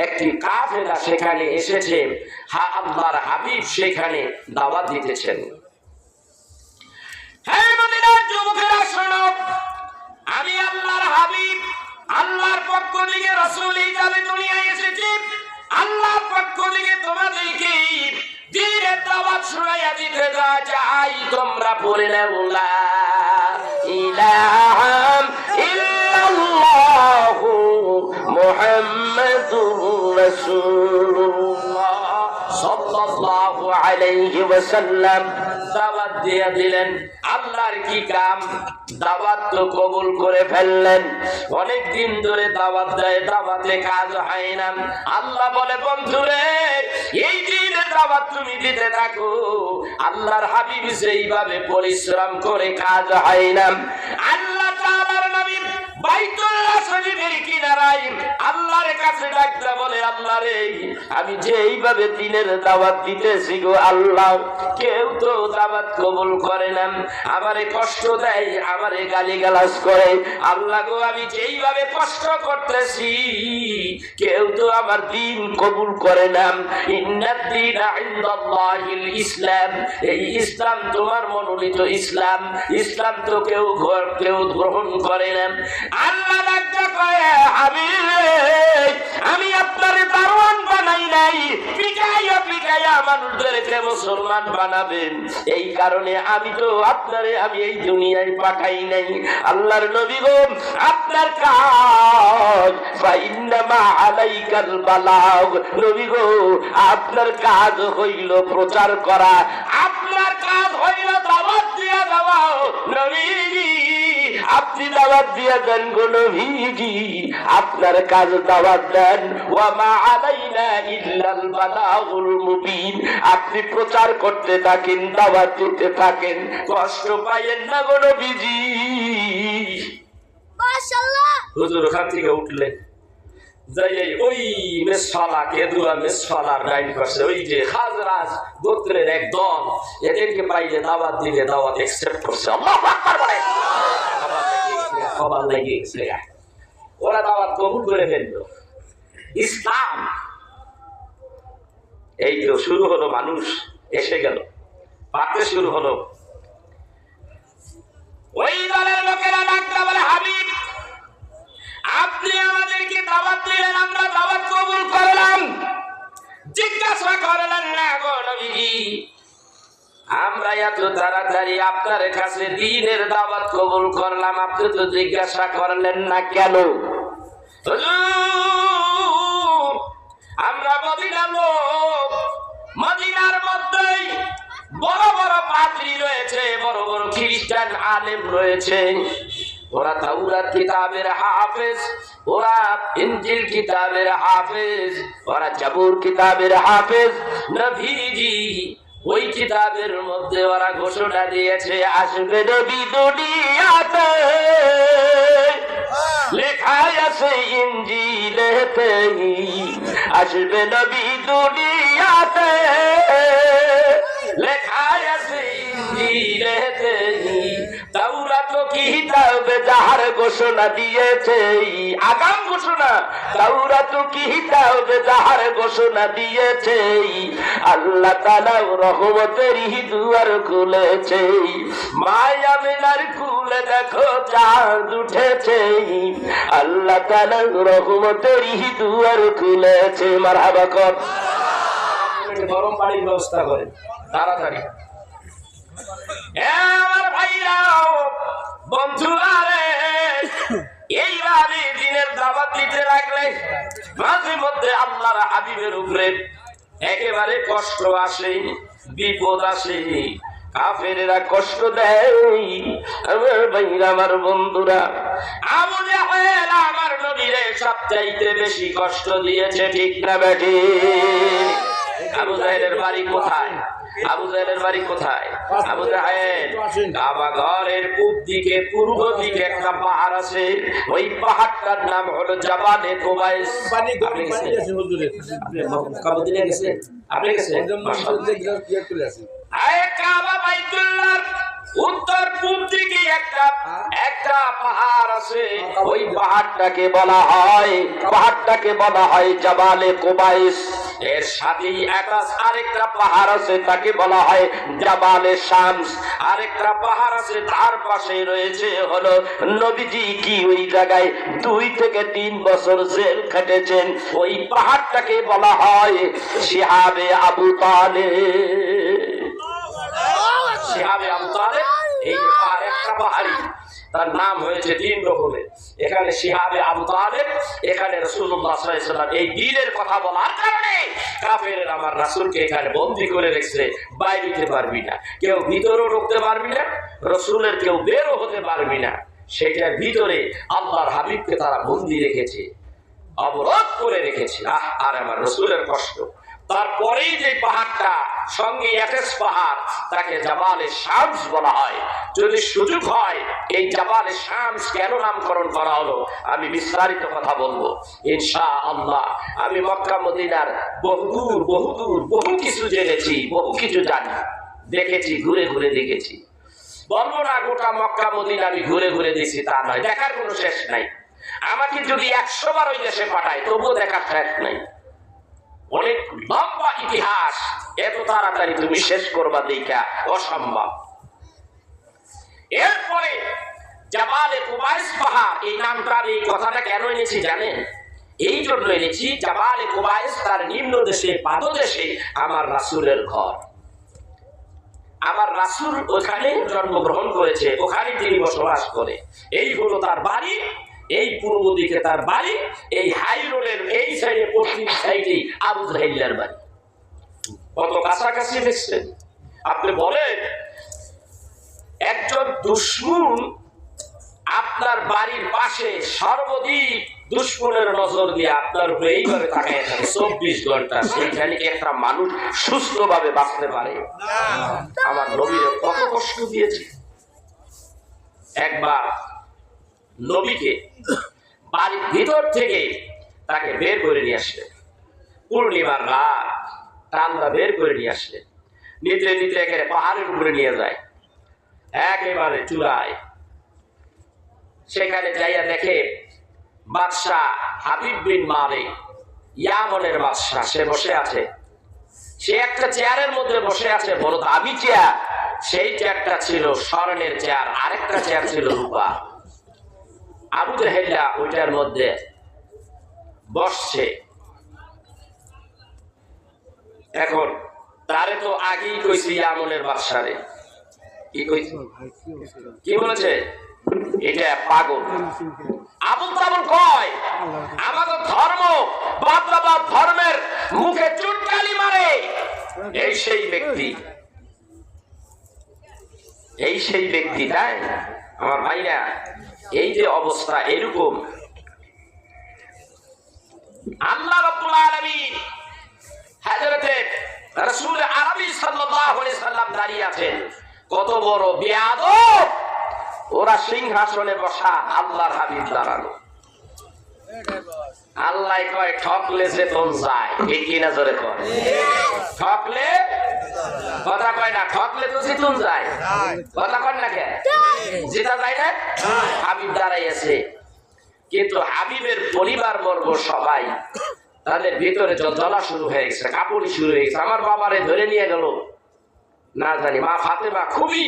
একটি কাফেলা সেখানে এসেছে। আল্লাহর হাবিব সেখানে দাওয়াত দিতেছেন। হে মদিনার যুবকেরা শোনো, আমি আল্লাহর হাবিব, আল্লাহর পক্ষ থেকে রাসূল হিসেবে দুনিয়ায় এসেছি। আল্লাহর পক্ষ থেকে তোমাদেরকে দ্বীনের দাওয়াত শুনাইয়া দিতে চাই। তোমরা পড়ে নাও লা ইলাহা ইল্লাল্লাহু মুহাম্মাদুর রাসূলুল্লাহ সাল্লাল্লাহু আলাইহি ওয়াসাল্লাম দাওয়াত দিয়ে দিলেন। আল্লাহর কি কাম, দাওয়াত তো কবুল করে ফেললেন। অনেক দিন ধরে দাওয়াত দেয়, দাওয়াতে কাজ হয় না। আল্লাহ বলে, বন্ধুরে, এই দিনের দাওয়াত তুমি দিতে থাকো। আল্লাহর হাবিব সেইভাবে পরিশ্রম করে কাজ হয় না। আল্লাহ তাআলার নবী বাইতুল্লাহ শরীফের কিনারায় আল্লাহর কাছে ডাকতে বলে, আল্লাহ রে, আমি যে এইভাবে দিনের দাওয়াত দিতেছি গো আল্লাহ, কেউ তো দাওয়াত কবুল করে না, আমারে কষ্ট দেয়, আমারে গালিগালাজ করে। আল্লাহ গো, আমি যেইভাবে কষ্ট করতেছি, কেউ তো আমার দিন কবুল করে না। ইন্নাদ দীনা ইনদাল্লাহিল ইসলাম, এই ইসলাম তোমার মনোনীত ইসলাম। ইসলাম তো কেউ গ্রহণ করে না। আল্লাহ ডাকতে কয়, আমি আপনার দারোয়ান বানাই নাই, পিটাইয়া পিটাইয়া মানুষদেরকে মুসলমান বানাবেন। এই কারণে আমি তো আপনারে আমি এই দুনিয়ায় পাঠাই নাই। আল্লাহর নবী গো, আপনার কাজ ফাইন্নামা আলাইকাল বালাগ। নবী গো, আপনার কাজ হইল প্রচার করা, আপনার কাজ হইল দাওয়াত দিয়া দেওয়া। নবীজি, আপনি দাওয়াত দিয়ে দেন গো নবীজি, আপনার কাজ দাওয়াত দেন। ওয়া মা আলাইনা ইল্লাল বালাগুল মুবিন। আপনি প্রচার করতে থাকেন, দাওয়াত দিতে থাকেন, কষ্ট পাইয়েন না গো নবীজি। মাশাআল্লাহ। হুজুর ওখান থেকে উঠলেন, যাই ওই মেসফালা, কেদুয়া মেসফালার ডাইন পাশে ওই যে খাজরাজ গোত্রের এক দল, এদেরকে পাইলে দাওয়াত দিলে দাওয়াত অ্যাকসেপ্ট করছে। আল্লাহু আকবার বলে, খবর লেগে গেছে, ওরা দাওয়াত কবুল করে ফেললো। ইসলাম এই তো শুরু হলো, মানুষ এসে গেল, পাকতে শুরু হলো। ওই দলের লোকেরা ডাকতে বলে, হাবিব, আপনি আমাদেরকে দাওয়াত দিলেন, আমরা দাওয়াত কবুল করলাম, জিজ্ঞাসা করলেন না গো নবীজি, আমরা এত তাড়াতাড়ি আপনার কাছে দ্বীনের দাওয়াত কবুল করলাম, আপনি তো জিজ্ঞাসা করলেন না কেন? আমরা মদিনার লোক, মদিনার মধ্যেই বড় বড় পাদ্রী রয়েছে, বড় বড় খ্রিস্টান আলেম রয়েছে, ওরা তাওরাত কিতাবের হাফেজ, ওরা ইনজিল কিতাবের হাফেজ, ওরা জাবুর কিতাবের হাফেজ। নবীজি ওই কিতাবের মধ্যে ওরা ঘোষণা দিয়েছে, আসবে নবী দুনিয়াতে, লেখা আছে ইনজিলেতে, আসবে নবী দুনিয়াতে লেখা আছে ইঞ্জিলেতে, তাওরাত কিতাব যাহার ঘোষণা দিয়েছে, আগাম ঘোষণা, তাওরাত কিতাব যাহার ঘোষণা দিয়েছে, আল্লাহ তাআলা রহমতের দুয়ার খুলেছে। মায়া মিনার কুলে দেখো চাঁদ উঠেছে, আল্লাহ তাআলা রহমতের দুয়ার খুলেছে। মারহাবা কর। গরম পানির ব্যবস্থা করেন তাড়াতাড়ি। আমার ভাইরা বন্ধুরা রে, এইভাবে দিনের দাওয়াত দিতে লাগলে মাঝে মধ্যে আল্লাহর হাবিবের উপরে একেবারে কষ্ট আসে, বিপদ আসে, কাফেরেরা কষ্ট দেয়। আমার ভাইরা, আমার বন্ধুরা, আবু জাহেল আমার নবীরে সবচাইতে বেশি কষ্ট দিয়েছে, ঠিক না বেঠি? আবু জাহেলের বাড়ি কোথায়? আবু জাহেলের বাড়ি কোথায়? আবু জাহেল কাবা ঘরের পূব দিকে, পূর্ব দিকে একটা পাহাড় আছে, ওই পাহাড়টার নাম হলো জাবালে কুবাইস। আপনি গেছেন? আপনি গেছেন? আপনি গেছেন? কাবা বাইতুল্লাহর উত্তর পূব দিকে একটা পাহাড় আছে, ওই পাহাড়টাকে বলা হয় জাবালে কুবাইস। এর সাথেই আরেকটা পাহাড় আছে, তাকে বলা হয় জাবালে শামস। আরেকটা পাহাড় আছে, তার পাশে রয়েছে হলো নবীজি কি ওই জায়গায় 2 থেকে 3 বছর জেল খেটেছেন, ওই পাহাড়টাকে বলা হয় শিহাবে আবু তালেব। শিহাবে আবু তালেব, এই পাহাড় একটা পাহাড়ি, তার নাম হয়েছে 3 রকমের। এখানে শিহাবে আবু তালেব, এখানে রাসূলুল্লাহ সাল্লাল্লাহু আলাইহি ওয়াসাল্লাম এই দ্বীনের কথা বলার কারণে কাফেররা আমার রাসূলকে এখানে বন্দী করে রেখেছে। বাইরে যেতে পারবি না, কেউ ভিতরেও ঢুকতে পারবি না, রাসূলের কেউ বেরও হতে পারবি না। সেটার ভিতরে আল্লাহর হাবিবকে তারা বন্দী রেখেছে, অবরোধ করে রেখেছে। আর আমার রাসূলের কষ্ট। তারপরেই যে পাহাড়টা সঙ্গে অ্যাটাচ পাহাড়, তাকে জাবালে শামস বলা হয়। যদি সুযোগ হয় এই জাবালে শামস কেন নামকরণ করা হলো আমি বিস্তারিত কথা বলবো ইনশাআল্লাহ। আমি মক্কা মদিনার বহুদূর বহু কিছু জেনেছি, বহু কিছু জানি, দেখেছি, ঘুরে ঘুরে দেখেছি। বলবো না গোটা মক্কা মদিনা আমি ঘুরে ঘুরে দেখছি, তা নয়, দেখার কোনো শেষ নাই। আমাকে যদি 100 বার ওই দেশে পাঠায় তবুও দেখার শেষ নাই। অনেক লম্বা ইতিহাস, এত তাড়াতাড়ি তুমি শেষ করবা দেখা অসম্ভব। এরপরে জাবালে কুবাইস পাহাড়, এই নামটার এই কথাটা কেন এনেছি জানেন? এই জন্য এনেছি, জাবালে কুবাইস তার নিম্ন দেশে, পাদদেশে আমার রাসূলের ঘর। আমার রাসূল ওখানে জন্মগ্রহণ করেছে, ওখানে তিনি বসবাস করে। এই হলো তার বাড়ি, এই পূর্ব দিকে তার বাড়ি, এই হাই রোডের এই সাইডে পশ্চিম সাইডে আবু জাহেলের বাড়ি। কত কাছাকাছি দেখছেন? আপনি বলেন একজন দুশমন আপনার বাড়ির পাশে সর্বদিক দুশমনের নজর দিয়ে আপনার উপরে এইভাবে তাকায় থাকে 24 ঘন্টা, সেইখানে কি একটা মানুষ সুস্থ ভাবে বাঁচতে পারে? আমার নবীর কত কষ্ট দিয়েছে। একবার নবীকে বাড়ির ভিতর থেকে তাকে বের করে নিয়ে আসলেন, পূর্ণিমার রাত, টান্দা বের করে নিয়ে আসলেন, নিতে নিতে একেবারে পাহাড়ের উপরে নিয়ে যায়, একেবারে চূড়ায়। সেখানে যাইয়া দেখে বাদশাহ হাবিব বিন মালিক, ইয়ামনের বাদশাহ, সে বসে আছে। সে একটা চেয়ারের মধ্যে বসে আছে, বড় দামি চেয়ার। সেই চেয়ারটা ছিল স্বর্ণের চেয়ার, আরেকটা চেয়ার ছিল রূপা। আবু জাহেল ওইটার মধ্যে বসছে। এখন তারে তো আগেই কইছি ইয়ামনের বাদশারে, কি বলেছে? এটা পাগল, আবুল তাবুল কয়, আমাদের ধর্ম বাবা ধর্মের মুখে চুনকালি মারে। এই সেই ব্যক্তি, তাই আমার ভাইরা, এই যে অবস্থা এরকম। আল্লাহ রাব্বুল আলামিন হযরতে রাসূল আরবি সাল্লাল্লাহু আলাইহি সাল্লাম দাঁড়িয়ে আছেন। কত বড় বেয়াদব! ওরা সিংহাসনে বসা, আল্লাহর হাবিব দাঁড়ানো। আল্লাহ কয় ঠকলে চেতন যায়, ঠিক কিনা জোরে কয়? ঠকলে কথা কয় না, ঠকলে তো চেতন যায়, কথা কয় না কেন? যেটা যায় না, হাবিব দাঁড়াই আছে, কিন্তু হাবিবের পরিবার বর্গ সবাই তাদের ভিতরে জ্বলা শুরু হয়ে গেছে, কাপড় শুরু হয়ে গেছে। আমার বাবারে ধরে নিয়ে গেল, না জানি মা ফাতেমা খুবই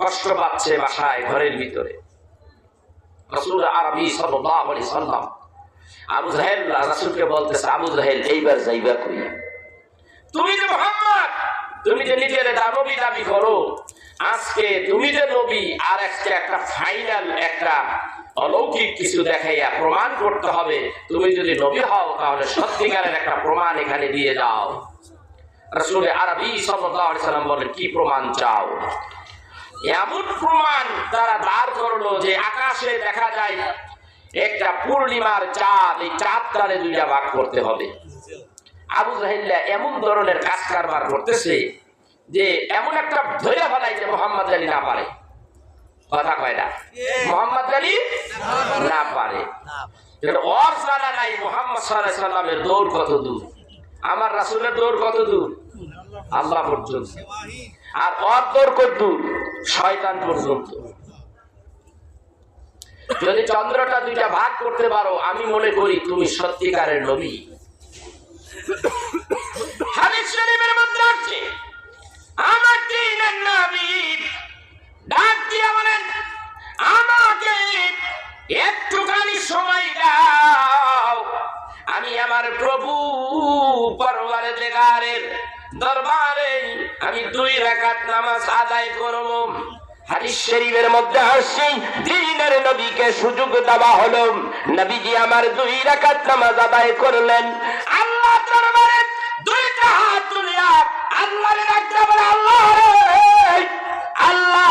কষ্ট পাচ্ছে বাসায় ঘরের ভিতরে। রাসূল আরবি সাল্লাল্লাহু আলাইহি সাল্লাম আবু জাহেল রাসূলকে বলতেছে, আবু জাহেল এইবার যাইবা কই? তুমি যে মুহাম্মদ, তুমি যে নিজের নবী দাবি করো, আজকে তুমি যে নবী আর একটা ফাইনাল একটা অলৌকিক কিছু দেখাইয়া প্রমাণ করতে হবে। তুমি যদি নবী হও তাহলে সত্যিকারের একটা প্রমাণ এখানে দিয়ে যাও। রাসূল আরবি সাল্লাল্লাহু আলাইহি সাল্লাম বলেন, কি প্রমাণ চাও? এমন প্রমাণ তারা দাঁড় করলো যে আকাশে দেখা যায় একটা পূর্ণিমার চাঁদ, এই চাঁদটারে দুইটা ভাগ করতে হবে। আবু জাহেল এমন ধরনের কাজ কারবার করতেছে যে এমন একটা ধরে ফেলাই যে মোহাম্মদ আলী না পারে, কথা কয় না, মোহাম্মদ আলী না পারে। ওর জানা নাই মুহাম্মদ সাল্লাল্লাহু আলাইহি সাল্লামের দৌড় কত দূর, আমার রাসূলের দৌড় কত দূর, আল্লাহ পর্যন্ত। আর ওর দৌড় কত দূর, শয়তান পর্যন্ত। যদি চন্দ্রটা দুইটা ভাগ করতে পারো, আমি মনে করি তুমি সত্যিকারের নবী। হাদিস শরীফের মধ্যে আছে, আমার দ্বীনের নবী ডাক দিয়ে বলেন, আমাকে একটুখানি সময় দাও, আমি আমার প্রভু পরওয়ারদিগারের দরবারে আমি 2 রাকাত নামাজ আদায় করব। হাদিস শরীফের মধ্যে আসছে, দ্বীনের নবীকে সুযোগ দেওয়া হলো, নবীজি আমার 2 রাকাত নামাজ আদায় করলেন। আল্লাহ দরবারে 2টা হাত তুলিয়া আল্লাহরে ডাকতে বলে, আল্লাহ আল্লাহ,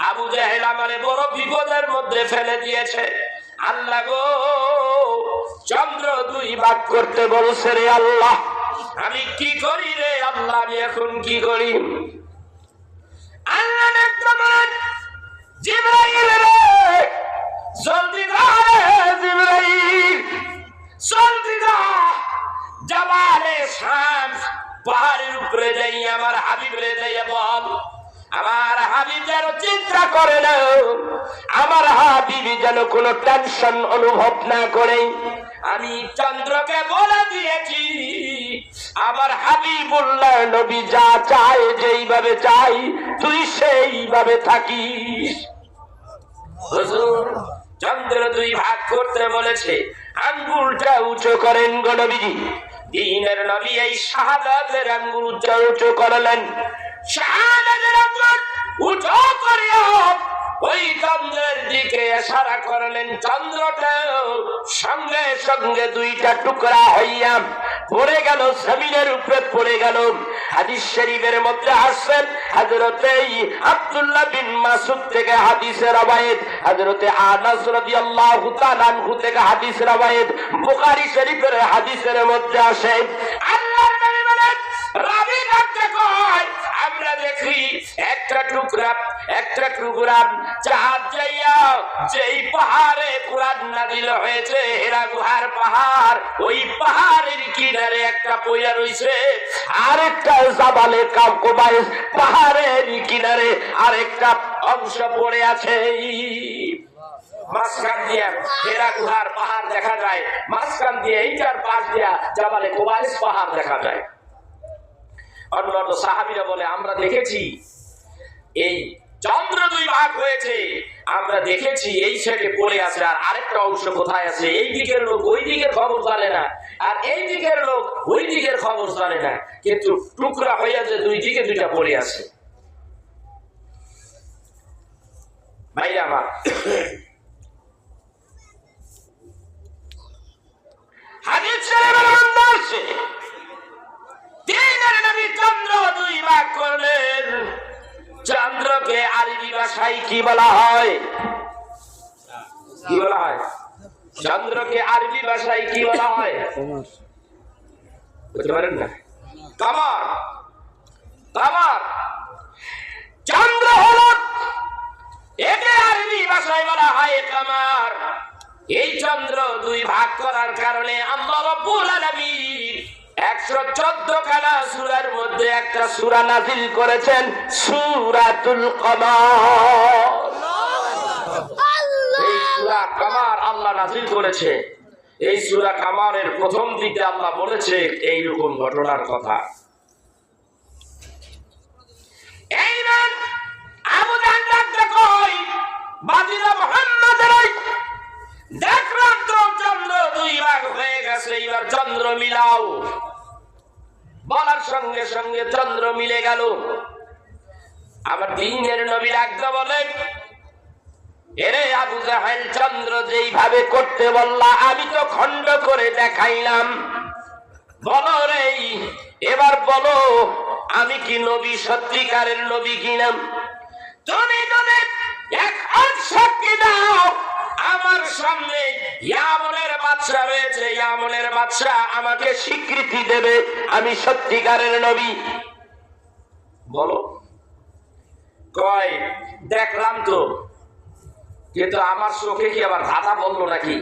আবু জাহেল আমারে বড় বিপদের মধ্যে ফেলে দিয়েছে, আল্লাহ গো চন্দ্র 2 ভাগ করতে বলছে রে আল্লাহ, আমি কি করি রে আল্লাহ, আমি এখন কি করি? আল্লাহ ডাকতে বলেন, জিবরাইল রে জলদি যা রে জিবরাইল, জলদি যা, জাবালে শামস পাহাড়ের উপরে যাই আমার হাবিব রে যাইয়া বল, আমার হাবিব যেন চিন্তা করে না, আমার হাবিব যেন কোনো টেনশন অনুভব না করে। আমি চন্দ্রকে বলে দিয়েছি আমার হাবিবুল্লাহ নবী যা চায়, যেইভাবে চাই তুই সেইভাবে থাকিস। হুজুর চন্দ্র 2 ভাগ করতে বলেছে, আঙ্গুলটা উঁচু করেন গো নবীজি। দ্বীনের নবী এই শাহাদাতের আঙ্গুল উঁচু করলেন, শাহাদাতের আঙ্গুল উঁচু করিয়া ওই চন্দ্রের দিকে ইশারা করলেন, চন্দ্রটা সঙ্গে সঙ্গে 2টা টুকরা হইয়া পড়ে গেল, জমিনের উপরে পড়ে গেল। হাদিস শরীফের মধ্যে আসছেন, হযরতে আব্দুল্লাহ বিন মাসউদ থেকে হাদিসের রওয়ায়াত, হযরতে আনাস রাদিয়াল্লাহু তাআলা আনহু থেকে হাদিস রওয়ায়াত, বুখারী শরীফের হাদিসের মধ্যে আসে, আল্লাহর নবী বলেন, রাবি ডাকতে কয়, আমরা দেখি একটা টুকরা চাঁদ যাইয়া যেই পাহাড়ে কোরআন নাযিল হয়েছে, হেরা গুহার পাহাড়, ওই পাহাড়ের কিনারে একটা পয়সা রইছে, আরেকটা জাবালে কাবকুবাইস পাহাড়ের কিনারে আরেকটা অংশ পড়ে আছে। মাঝখান দিয়ে হেরা গুহার পাহাড় দেখা যায়, মাঝখান দিয়ে এইটার পাশ দিয়া জাবালে কুবাইস পাহাড় দেখা যায়। অন্যান্য সাহাবীরা বলে, আমরা দেখেছি এই চন্দ্র 2 ভাগ হয়েছে, আমরা দেখেছি এই সাইডে পড়ে আছে, আর আরেকটা অংশ কোথায় আছে, এই দিকের লোক ওই দিকের খবর জানে না, আর এই দিকের লোক ওই দিকের খবর জানে না, কিন্তু টুকরা হয়ে আছে 2 দিকে 2টা পড়ে আছে। ভাই আমার হাদিস শরীফের মধ্যে আছে, দ্বীনের নবী চন্দ্র 2 ভাগ করলেন। চন্দ্রকে আরবি ভাষায় কি বলা হয়? কি বলা হয়? চন্দ্রকে আরবি ভাষায় কি বলা হয়? বুঝতে পারেন না? কমর। কমর চন্দ্র হলো, একে আরবি ভাষায় বলা হয় কমর। এই চন্দ্র দুই ভাগ করার কারণে আল্লাহ রাব্বুল আলামিন 114 খানা সূরার মধ্যে একটা সূরা নাযিল করেছেন, সূরাতুল কমার। এই সূরা কমার আল্লাহ নাযিল করেছে। এই সূরা কমারের প্রথম দিকে আল্লাহ বলেছে এইরকম ঘটনার কথা। এইবার আবু জাহল ডাকতে কই, বাজিরা মুহাম্মদের দেখলাম তো চন্দ্র দুই ভাগ হয়ে গেছে, এবার চন্দ্র মিলাও। বলার সঙ্গে সঙ্গে চন্দ্র মিলে গেল। আমার দ্বীনের নবী ডাকতে বলেন, এরে আবু জাহেল, চন্দ্র যেইভাবে করতে বললা আমি তো খণ্ড করে দেখাইলাম, বলো রে এবার বলো আমি কি নবী, সত্যিকারের নবী কিনা? তুমি যদি এখন সাক্ষী দাও, আমার সামনে ইয়ামনের বাদশা রয়েছে, ইয়ামনের বাদশা আমাকে স্বীকৃতি দেবে আমি সত্যিকারের নবী। বলো। কয় দেখলাম তো, কিন্তু আমার চোখে কি আবার ধাঁধা বললো নাকি?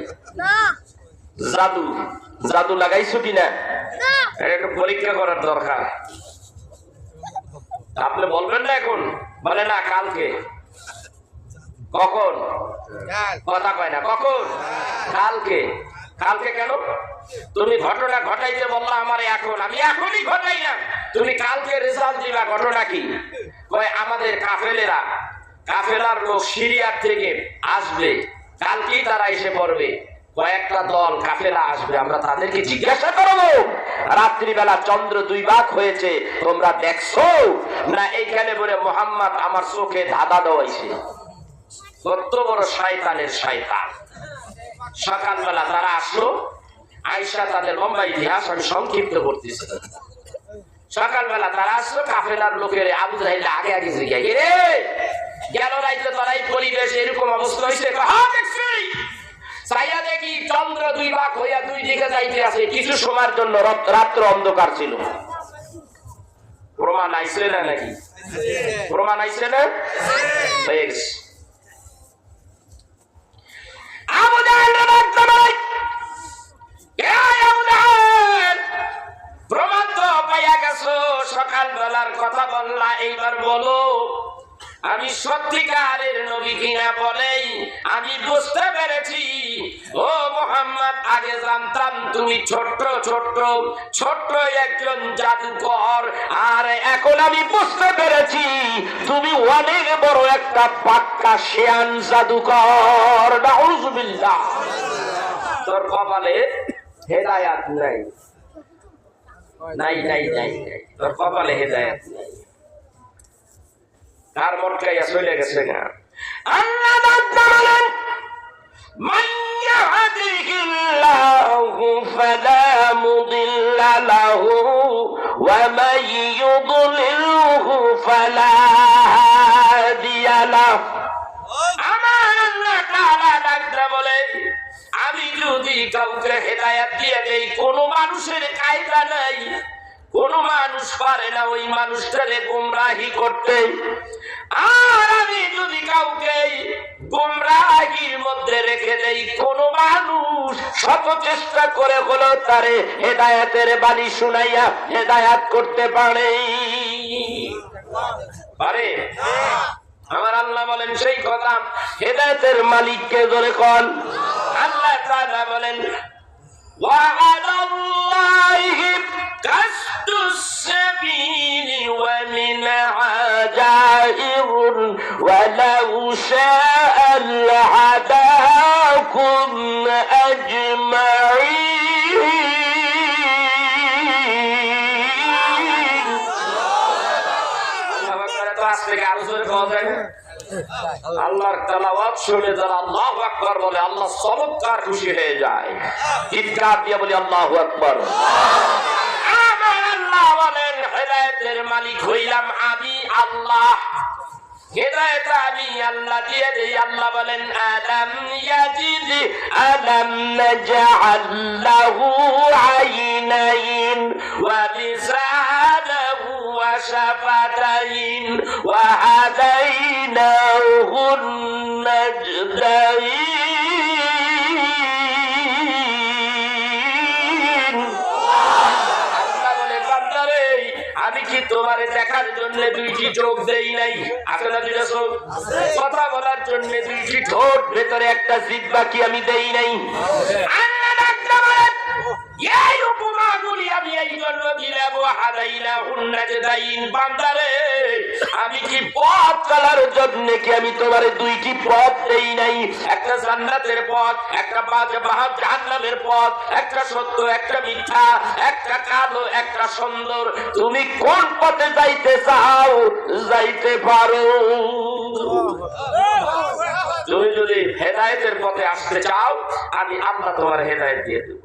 জাদু জাদু লাগাইছো কিনা একটু পরীক্ষা করার দরকার। আপনি বলবেন না এখন, বলে না কালকে। কখন? কথা কয় না। কখন? কালকে। কালকে কেন? তুমি ঘটনা ঘটাইতে বললা আমার এখন, আমি এখনই ঘটাই না, তুমি কালকে রেজাল্ট দিবা। ঘটনা কি? কয় আমাদের কাফেলার লোক সিরিয়ার থেকে আসবে, কালকেই তারা এসে পড়বে। কয়েকটা দল কাফেলা আসবে, আমরা তাদেরকে জিজ্ঞাসা করবো রাত্রিবেলা চন্দ্র দুই ভাগ হয়েছে তোমরা দেখছো না? এইখানে বলে মুহাম্মদ আমার চোখে ধাঁধা দেওয়াইছে। কত বড় শয়তানের শয়তান। সকালবেলা তারা আসলো, আয়েশা তাদের লম্বা ইতিহাস আমি সংক্ষিপ্ত করতেছি। সকালবেলা তারা আসলো, কাফেলার লোকের আবু জাহেল আগে আগে জিজ্ঞাসা, রে গেল রাইতে তারাই পরিবেশ এরকম অবস্থা হয়েছে? চাইয়া দেখি চন্দ্র দুই ভাগ হইয়া দুই দিকে যাইতে আছে। কিছু সময়ের জন্য রাত্র অন্ধকার ছিল। প্রমাণ আইছে না নাকি? প্রমাণ আইছে না? বেশ। আবু জাহেল প্রমাণ তো পাইয়া গেছো, সকালবেলার কথা বললা, এইবার বলো আমি সত্যিকারের নবী কিনা? বলেই আমি বুঝতে পেরেছি ও মুহাম্মদ, আগে জানতাম তুমি ছোট্ট একজন জাদুকর, আর এখন আমি বুঝতে পেরেছি তুমি অনেক বড় একটা পাক্কা শিয়ান জাদুকর। নাউযুবিল্লাহ। তোর কপালে হেদায়েত নাই, নাই নাই নাই, তোর কপালে হেদায়েত নাই। কার মটকাইয়া চলে গেছে না? আল্লাহ বলেন, মান ইয়াহদিহিল্লাহু ফালা মুদিল্লা লাহু ওয়া মান ইউদ্লিলহু ফালা হাদিয়া লাহু। আমার আল্লাহ তাআলা ডাকতে বলেন, আমি যদি কাউকে হেদায়েত দিয়ে দেই, কোন মানুষের কায়দা নাই, কোন মানুষ পারে না ওই মানুষটারে গোমরাহি করতে। আর আমি যদি কাউকে গোমরাহির মধ্যে রেখে দেই, কোন মানুষ শত চেষ্টা করে হলো তারে হেদায়েতের বাণী শুনাইয়া হেদায়েত করতে পারে? আমার আল্লাহ বলেন সেই কথা। হেদায়েতের মালিককে ধরে কোন? আল্লাহ তাআলা বলেন, وعلى الله قصد السبيل ومنها جائر ولو شاء لهداكم أجمعين। আল্লাহর তেলাওয়াত শুনে যারা আল্লাহু আকবার বলে, আল্লাহ চমৎকার খুশি হয়ে যায়। চিৎকার দিয়ে বলি আল্লাহু আকবার। আমার আল্লাহ বলেন, হেদায়েতের মালিক হইলাম আমি আল্লাহ, হেদায়েত আমি আল্লাহ দিয়ে দেই। আল্লাহ বলেন, আলাম নাজআল লাহু আইনাইন ওয়া লিসানাহু ওয়া শাফাতাইন ওয়া হাদাইনাহু নাজদাইন। তোমারে দেখার জন্য দুইটি চোখ দেই নাই, আছে না দুইটা চোখ? কথা বলার জন্য দুইটি ঠোঁট, ভেতরে একটা জিহ্বা কি আমি দেই নাই? আল্লাহ ডাকতে বলেন, এই উপমাগুলি আমি এই জন্য দিলাম, হাদাইনাহুন নাজদাইন, বান্দারে আমি কি পথ চলার জন্য কি আমি তোমার দুইটি পথ দেই নাই? একটা জান্নাতের পথ, একটা জাহান্নামের পথ, একটা সত্য একটা মিথ্যা, একটা কালো একটা সুন্দর। তুমি কোন পথে যাইতে চাও যাইতে পারো। তুমি যদি হেদায়েতের পথে আসতে চাও, আমি আল্লাহ তোমার হেদায়েত দিয়ে দেব।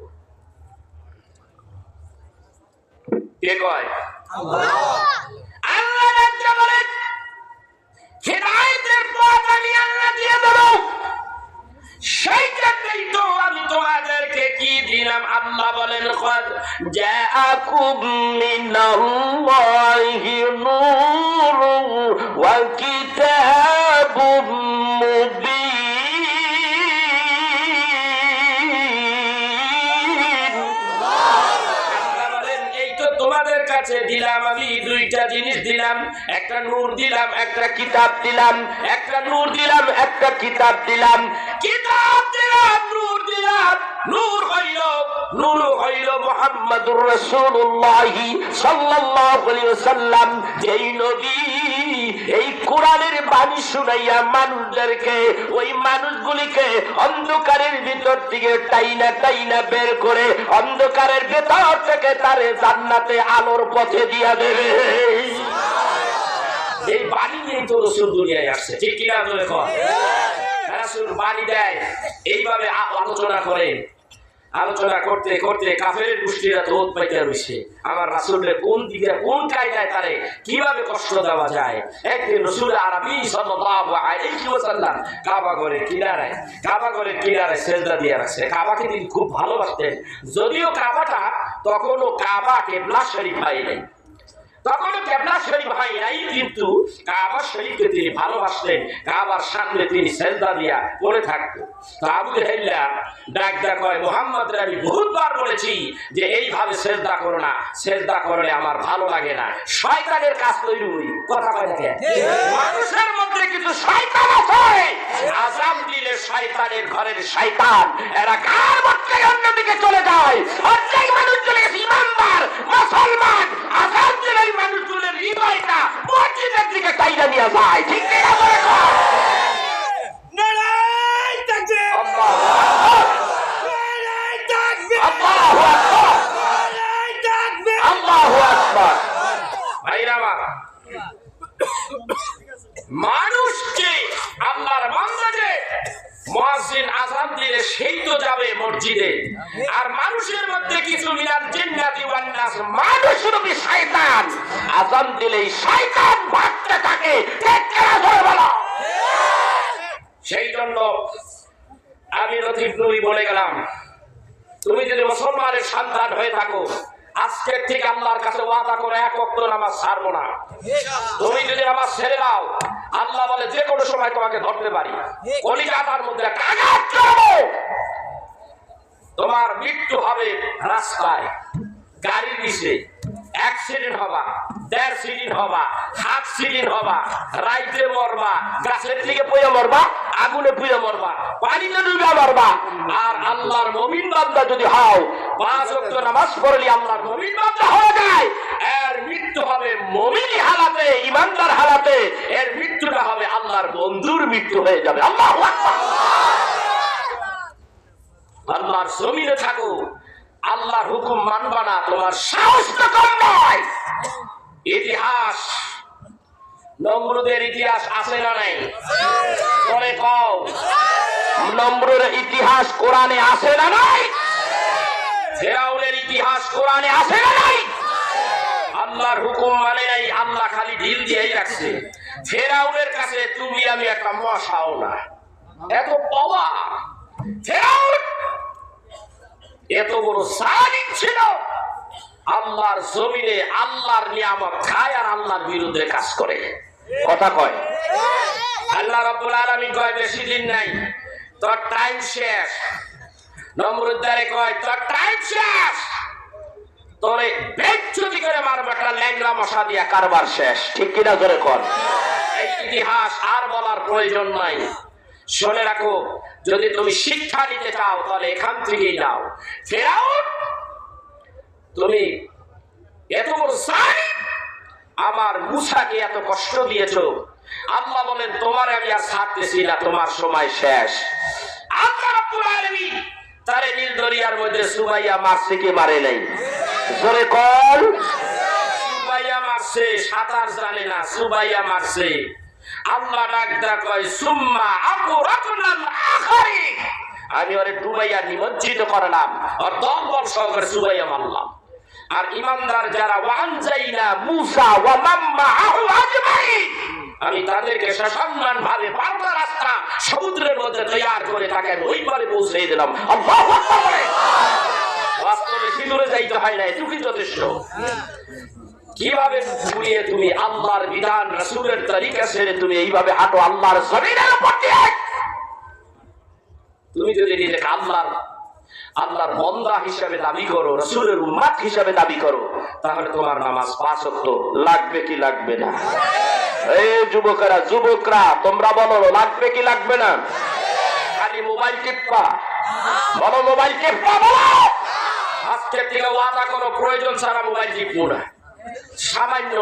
কে কয়? আল্লাহ রাজ্য বলেন, হেদায়েতের পথ আমি আল্লাহ দিয়ে দেব। সেই জন্যই তো আমি তোমাদেরকে কি দিলাম? আল্লাহ বলেন, কদ জাআকুম মিনাল্লাহি নূরুন ওয়া কিতাবুম মুবিন। তোমাদের কাছে দিলাম আমি দুইটা জিনিস দিলাম, একটা নূর দিলাম, একটা কিতাব দিলাম। একটা নূর দিলাম, একটা কিতাব দিলাম। কিতাব দিলাম, নূর দিলাম। নূর হইল মুহাম্মাদুর রাসূলুল্লাহ সাল্লাল্লাহু আলাইহি ওয়াসাল্লাম, যেই নবী এই কোরআনের বাণী শুনাইয়া মানুষদেরকে, ওই মানুষগুলিকে অন্ধকারের ভিতর থেকে টাইনা বের করে অন্ধকারের ভিতর থেকে তারে জান্নাতে আলোর পথে দিয়া দেবে। এই বাণী নিয়ে তো রাসূল দুনিয়ায় আসছে, ঠিক কিনা? বলে কয় রাসূল বাণী দেয়, এইভাবে আলোচনা করে। আলোচনা করতে করতে কাফেরের গোষ্ঠীরা তো ওত পাইতে রয়েছে, আমার রাসূলের কোন দিকে কোন কায়দায় তারে কিভাবে কষ্ট দেওয়া যায়। একদিন রাসূল আরবি সাল্লাল্লাহু আলাইহি ওয়াসাল্লাম কাবা ঘরের কিনারায় সিজদা দিয়ে রাখছে। কাবাকে তিনি খুব ভালোবাসতেন, যদিও কাবাটা তখনও কাবা কিবলা শরীফ হয় নাই, কিন্তু কাবা শরীফকে তিনি ভালোবাসতেন। কাবার সামনে তিনি সিজদা দিয়া পড়ে থাকতো। তো আবু জাহেল ডাক কয়, মুহাম্মদরে আমি বহুতবার বলেছি যে এইভাবে সিজদা করো না, সিজদা করলে আমার ভালো লাগে না। শয়তানের কাজ তৈরি হই, কথা কয় না? মানুষের মধ্যে কিছু শয়তান আছে, আযাব দিলে শয়তানের ঘরের শয়তান এরা কার মধ্যে অন্যদিকে চলে যায়। আর যেই মানুষগুলো ঈমানদার মুসলমান, আযাব দিলে এই মানুষগুলোর হৃদয়টা মসজিদের দিকে টাইনা নিয়ে যায়, ঠিক কিনা? বলে নারায়ে তাকবীর, আল্লাহু আকবার, নারায়ে তাকবীর, আল্লাহু আকবার, নারায়ে তাকবীর, আল্লাহু আকবার। ভাইরা আমার, মানুষকে আল্লাহর বান্দাকে মুয়াজ্জিন আযান দিলে সেই তো যাবে মসজিদে। আর মানুষের মধ্যে কিছু মিনাল জিন্নাতি ওয়ান নাস, মানুষ রূপী শয়তান আযান দিলেই শয়তান ভাগতে থাকে, ঠিক কিনা? জোরে বলো। সেই জন্য আমি লতিফ নবী বলে গেলাম, তুমি যদি মুসলমানের সন্তান হয়ে থাকো, আজকের থেকে আল্লাহর কাছে ওয়াদা করে এক ওয়াক্ত নামাজ ছাড়বো না। তুমি যদি নামাজ ছেড়ে দাও, আল্লাহ বলে যে কোনো সময় তোমাকে ধরতে পারি, কলিজাটার মধ্যে আঘাত করব, তোমার মৃত্যু হবে রাস্তায়, গাড়ির নিচে, অ্যাক্সিডেন্ট হবা, 1.5 সিজন হবা, 7 সিজন হবা, রাইতে মরবা, গাছের থেকে পড়ে মরবা, আগুনে পুড়ে মরবা, পানিতে ডুবে মরবা। আর আল্লাহর মুমিন বান্দা যদি হও, 5 ওয়াক্ত নামাজ পড়লে আল্লাহর মুমিন বান্দা হয়ে যায়, এর মৃত্যু হবে মুমিনি হালাতে, ইমানদার হালাতে। এর মৃত্যুটা হবে আল্লাহর বন্ধুর মৃত্যু হয়ে যাবে। আল্লাহু আকবার। আল্লাহর জমিনে থাকো, আল্লাহর হুকুম মানবা না, তোমার সাহস তো কম নয়। ইতিহাস, নমরুদের ইতিহাস আছে না নাই? বলে কও, নমরুদের ইতিহাস কোরআনে আছে না নাই? ফিরাউনের ইতিহাস কোরআনে আছে না নাই? আল্লাহর হুকুম মানে নাই, আল্লাহ খালি ঢিল দিয়েই রাখছে। ফিরাউনের কাছে তুমি আমি একটা মশাও না, এত পাওয়া। ফিরাউন এত বড় জালিম ছিল, আল্লাহর জমিনে আল্লাহর নিয়ামত খায় আর আল্লাহর বিরুদ্ধে কাজ করে। কথা কয় আল্লাহ রাব্বুল আলামিন কয় বেশি দিন নাই, তোর টাইম শেষ। নমরুদ দারে কয় তোর টাইম শেষ। তোরে বেজ্জতি করে মারবো একটা ল্যাংড়া মশা দিয়া, কারবার শেষ। ঠিক কিনা জোরে কর। এই ইতিহাস আর বলার প্রয়োজন নাই। শুনে রাখো, যদি তুমি শিক্ষা নিতে চাও তাহলে এখান থেকেই নাও। ফিরআউন, তুমি এত বড় জালিম, আমার মূসাকে এত কষ্ট দিয়েছো। আল্লাহ বলেন তোমার আমি আর ছাড়তেছি না, তোমার সময় শেষ। আল্লাহ রাব্বুল আলামিন তারে নীল দরিয়ার মধ্যে সুমাইয়া মারছে কি মারে নাই? জোরে কর। সুমাইয়া মারছে, সাঁতার জানে না, সুমাইয়া মারছে। আল্লাহ ডাকদা কয় সুম্মা আকরাতনাল আখারিন, আমি ওরে ডুবাইয়া নিমজ্জিত করলাম আর দলবল সহকারে সুমাইয়া মারলাম। আর ইমানদার যারা ওয়ানজাইনা মুসা ওয়া মান মাআহু আজমাইন, আমি তাদেরকে সসম্মান ভাবে পাল্টা রাস্তা সমুদ্রের মধ্যে তৈরি করে তাকে ওই পারে পৌঁছে দিলাম। আল্লাহু আকবার। বাস্তবে সিঁদুরে যাইতে হয় না, এটুকুই যথেষ্ট। কিভাবে ঘুরিয়ে তুমি আল্লাহর বিধান রাসূলের তরিকা ছেড়ে তুমি এইভাবে হাঁটো আল্লাহর জমিনের উপর দিয়ে? তুমি যদি নিজেকে আল্লাহর বান্দা হিসেবে দাবি করো, রাসূলের উম্মত হিসেবে দাবি করো, তাহলে তোমার নামাজ ৫ ওয়াক্ত লাগবে কি লাগবে না? এই যুবকরা তোমরা বলো লাগবে কি লাগবে না? খালি মোবাইল টিপবা, বলো মোবাইল টিপবা, বলো আজকে থেকে ওয়াদা করো প্রয়োজন ছাড়া মোবাইল টিপবো না। সামান্য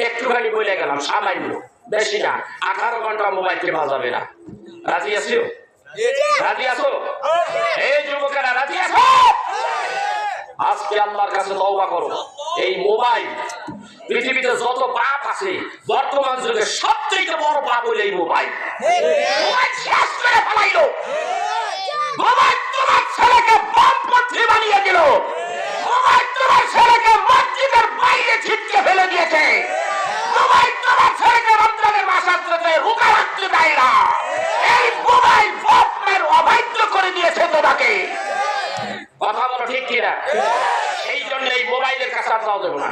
একটুখানি বলে গেলাম, সামান্য, বেশি না। 18 ঘন্টা মোবাইল টিপা যাবে না। রাজি আছো? রাজি আছো? এই যুবকেরা রাজি আছো? আজকে আল্লাহর কাছে তওবা করো। এই মোবাইল, পৃথিবীতে যত পাপ আছে বর্তমান যুগে সবথেকে বড় পাপ হলো এই মোবাইল। মোবাইল শেষ করে ফেলাইলো। মোবাইল তোমার ছেলেকে বামপন্থী বানিয়ে দিল। মোবাইল তোমার ছেলেকে মসজিদের বাইরে ছিটকে ফেলে দিয়েছে। মোবাইল তোমার ছেলেকে রমজানের মাসে রোজা রাখতে দেয় না। এই মোবাইল বাপের অবাধ্য করে দিয়েছে তোমাকে। কথা বলো ঠিক কিনা? এই জন্য এই মোবাইলের কাছে আর যাওয়া যাবে না।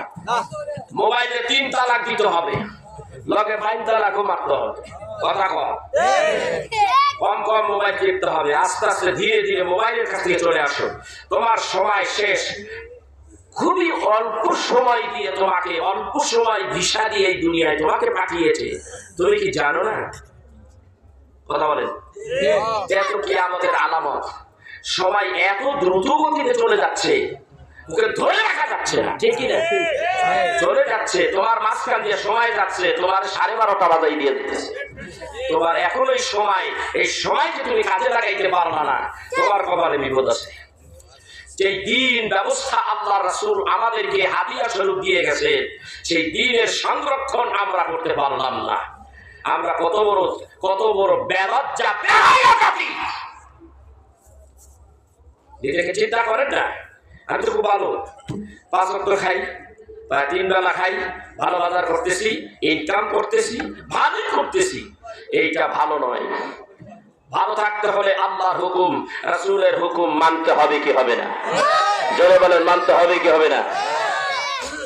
মোবাইলে 3 তালাক দিতে হবে, লগে 5 তালাকও মারতে হবে। কথা কম কম মোবাইল টিপতে হবে। আস্তে আস্তে ধীরে ধীরে মোবাইলের কাছ থেকে চলে আসো। তোমার সময় শেষ। খুবই অল্প সময় দিয়ে তোমাকে, অল্প সময় ভিসা দিয়ে এই দুনিয়ায় তোমাকে পাঠিয়েছে। তুমি কি জানো না? কথা বলেন। এত কিয়ামতের আলামত। সময় এত দ্রুত গতিতে চলে যাচ্ছে, ওকে ধরে রাখা যাচ্ছে না। ঠিক কি না? চলে যাচ্ছে, তোমার মাঝখান দিয়ে সময় যাচ্ছে, তোমার 12:30 বাজাই দিয়ে দিতেছে। তোমার এখন এই সময়কে তুমি কাজে লাগাইতে পারলা না, তোমার কপালে বিপদ আছে। সেই দিন ব্যবস্থা আল্লাহ রাসূল আমাদেরকে হাদিয়া স্বরূপ দিয়ে গেছে, সেই দিনের সংরক্ষণ আমরা করতে পারলাম না। আমরা কত বড় বেলজ্জা বেহায়া জাতি। নিজেকে চিন্তা করেন না? আমি তো খুব ভালো, 5 ওয়াক্ত খাই, 3 বেলা খাই, ভালো বাজার করতেছি, ইনকাম করতেছি, ভালোই করতেছি। এইটা ভালো নয়। ভালো থাকতে হলে আল্লাহর হুকুম, রাসূলের হুকুম মানতে হবে কি হবে না? জোরে বলেন, মানতে হবে কি হবে না?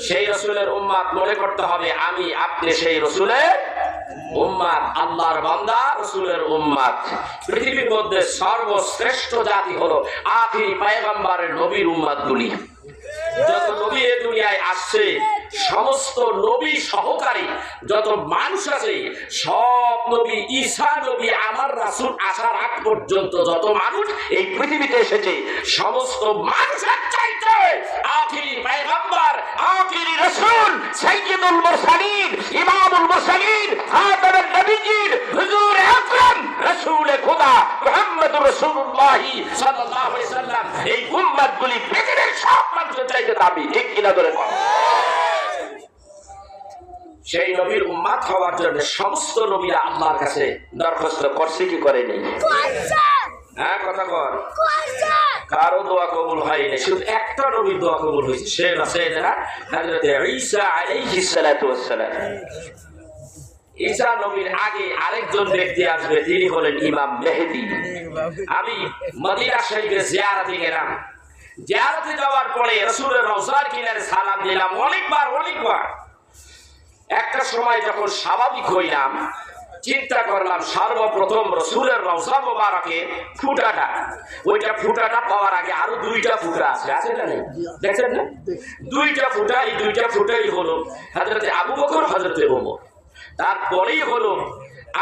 সেই রাসূলের উম্মত মনে করতে হবে আমি আপনি সেই রাসূলের উম্মত, আল্লাহর বান্দা, রাসূলের উম্মত। পৃথিবীর মধ্যে সর্বশ্রেষ্ঠ জাতি হলো আখিরি পয়গম্বরের নবীর উম্মতগুলি। যত নবী এই দুনিয়ায় আসছে, সমস্ত নবী সহকারী যত মানুষ আছে, সব নবী, ঈসা নবী, আমার রাসূল আসার আগ পর্যন্ত যত মানুষ এই পৃথিবীতে এসেছে, সমস্ত মানুষের চাইতে আখিরি পয়গম্বর, আখিরি রাসূল, সাইয়্যিদুল মুরসালিন, ইমামুল মুরসালিন, খাতামুন নবিয়্যিন, হুজুর আকরাম, রাসূলে খোদা মুহাম্মদুর রাসূলুল্লাহ সাল্লাল্লাহু আলাইহি সাল্লাম, এই উম্মতগুলি পৃথিবীর সব মানুষের চাইতে দামি। ঠিক কিনা ধরে কর। সেই নবীর উম্মত হওয়ার জন্য সমস্ত নবীরা আল্লাহর কাছে দরখাস্ত করছে কি করেনি? হ্যাঁ, কথা কর। কারো দোয়া কবুল হয়নি, শুধু একটা নবীর দোয়া কবুল হয়েছে, সে হযরত ঈসা আলাইহিস সালাতু ওয়াস সালাম। ঈসা নবীর আগে আরেকজন ব্যক্তি আসবে, তিনি হলেন ইমাম মেহেদী। আমি মদিনা শরীফে জিয়ারতে গেলাম। জিয়ারতে যাওয়ার পরে রাসূলের রওজার কিনারে সালাম দিলাম অনেকবার। একটা সময় যখন স্বাভাবিক হইলাম, চিন্তা করলাম সর্বপ্রথম রসুলের রওজা মোবারকে ফুটাটা, ওইটা ফুটাটা পাওয়ার আগে আরো দুইটা ফুটা আছে, আছে না নেই? দেখছেন না? দুইটা ফুটা, এই দুইটা ফুটাই হলো হযরতে আবু বকর, হযরতে ওমর। তারপরেই হলো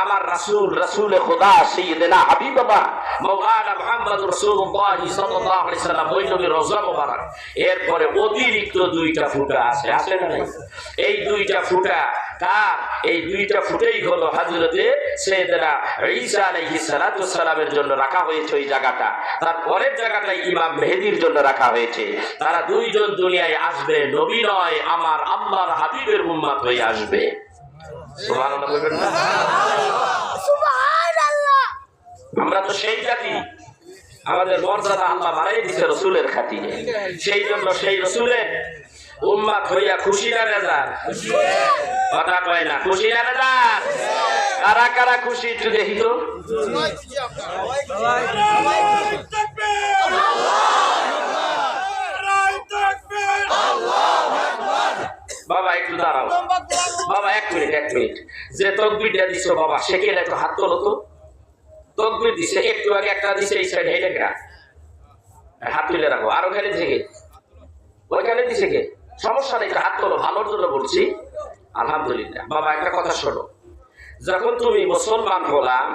আমার রাসূল, রাসূলে খোদা সাইয়্যিদনা হাবিবাল্লাহ মাওলানা মুহাম্মদ রাসূলুল্লাহ সাল্লাল্লাহু আলাইহি সাল্লাম, ওই নবীর রওজা মোবারক। এরপরে অতিরিক্ত দুইটা ফুটা আছে, আছে না নাই? এই দুইটা ফুটা কার? এই দুইটা ফুটেই হলো হযরতে সাইয়্যিদনা ঈসা আলাইহিস সালাতু ওয়াস সালামের জন্য রাখা হয়েছে ওই জায়গাটা। তারপরের জায়গাটা ইমাম মেহেদীর জন্য রাখা হয়েছে। তারা দুইজন দুনিয়ায় আসবে, নবী নয়, আমার আল্লাহর হাবিবের উম্মত হয়ে আসবে। সুবহানাল্লাহ বলবেন না? সুবহানাল্লাহ। আমরা তো সেই জাতি, আমাদের মর্যাদা আল্লাহ বাড়াই দিয়েছে রাসূলের খাতিরে। সেই জন্য সেই রাসূলের উম্মত হইয়া খুশি না বেজার? কথা কয় না, খুশি না বেজার? কারা কারা খুশি একটু দেখি তো। বাবা একটু দাঁড়াও, বাবা এক মিনিট, এক মিনিট। যে তকবীরটা দিছো বাবা, সেখানে একটু হাত তোলো তো। তকবীর দিছে একটু আগে, একটা দিছে এই সাইড, এই লেখা, হাত তুলে রাখো। আর ওখানে থেকে ওইখানে দিছে কে? সমস্যা নেই, হাত তোলো, ভালোর জন্য বলছি। আলহামদুলিল্লাহ। বাবা একটা কথা শোনো, যখন তুমি মুসলমান হলাম,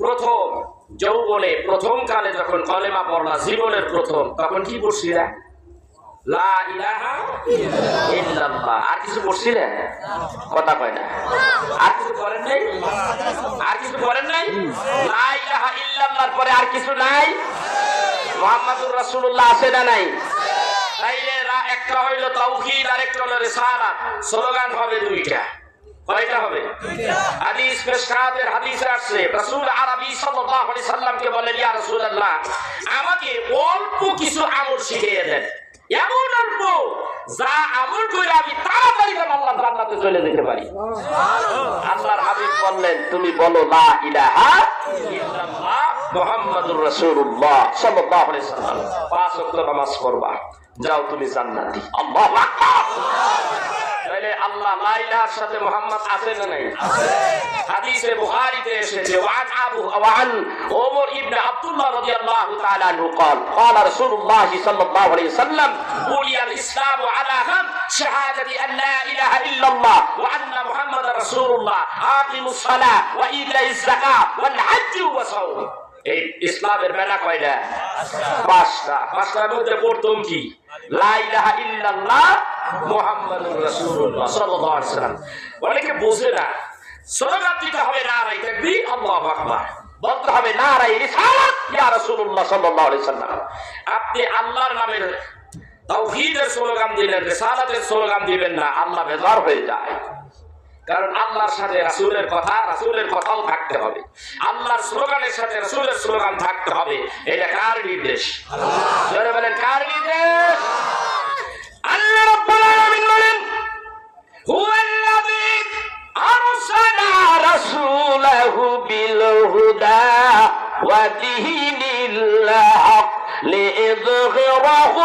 প্রথম যৌবনে প্রথম কালে যখন কলেমা পড়লা, জীবনের প্রথম, তখন কি পড়ছিলা? লা ইলাহা ইল্লাল্লাহ। আর কিছু পড়ছিলেন? কথা কয় না। আর কিছু করেন নাই? আর কিছু করেন নাই? লা ইলাহা ইল্লাল্লাহর পরে আর কিছু নাই? মুহাম্মাদুর রাসূলুল্লাহ আছে না নাই? তাইলে একটা হইল তাওহীদ, আর একটা হলো রিসালাত। স্লোগান হবে দুইটা। কয়টা হবে? হাদিস পেশকাদের হাদিসে আসছে, রাসূল আরবি সাল্লাল্লাহু আলাইহি সাল্লামকে বলেন, ইয়া রাসূলুল্লাহ, আমাকে অল্প কিছু আমল শিখিয়ে দেন, এমন অল্প যা আমল করে আমি তাড়াতাড়ি আল্লাহর জান্নাতে চলে যেতে পারি। আল্লাহর হাবিব বললেন, তুমি বলো লা ইলাহা ইল্লাল্লাহ মুহাম্মাদুর রাসূলুল্লাহ সাল্লাল্লাহু আলাইহি সাল্লাম, 5 ওয়াক্ত নামাজ পড়বা, যাও তুমি জান্নাতি। আল্লাহু আকবার। তাহলে আল্লাহ লা ইলাহার সাথে মুহাম্মদ আছে না নাই? আছে। হাদিসে বুখারীতে এসেছে, ওয়ান ওমর ইবনে আব্দুল্লাহ রাদিয়াল্লাহু তাআলা আনহু قال قال رسول الله صلى الله عليه وسلم بني الاسلام على خمس شهادة ان لا اله الا الله وان محمد رسول الله اقيموا الصلاة وايتاء الزكاة والحج والصوم। এই ইসলামের বেলা কয়টা? পাঁচটা। পাঁচটার মধ্যে প্রথম কি? লা ইলাহা ইল্লাল্লাহ মুহাম্মাদুর রাসূলুল্লাহ সাল্লাল্লাহু আলাইহি ওয়াসাল্লাম। অনেকে বোঝে না, স্লোগান দিতে হবে নারায়ে তাকবীর, আল্লাহু আকবার, বলতে হবে নারায়ে রিসালাত ইয়া রাসূলুল্লাহ সাল্লাল্লাহু আলাইহি ওয়াসাল্লাম। আপনি আল্লাহর নামের তাওহীদের স্লোগান দিলেন, রিসালাতের স্লোগান দিবেন না, আল্লাহ বেজার হয়ে যায়। কারণ আল্লাহর সাথে রাসূলের কথা, রাসূলের কথাও থাকতে হবে। আল্লাহর স্লোগানের সাথে রাসূলের স্লোগান থাকতে হবে। এটা কার নির্দেশ? আল্লাহ। জোরে বলেন, কার নির্দেশ? আল্লাহ রাব্বুল আলামিন বলেন, হুয়াল্লাযী আরসালা রাসূলাহু বিল হুদা ওয়া দীনিল হক লিইযহিরাহু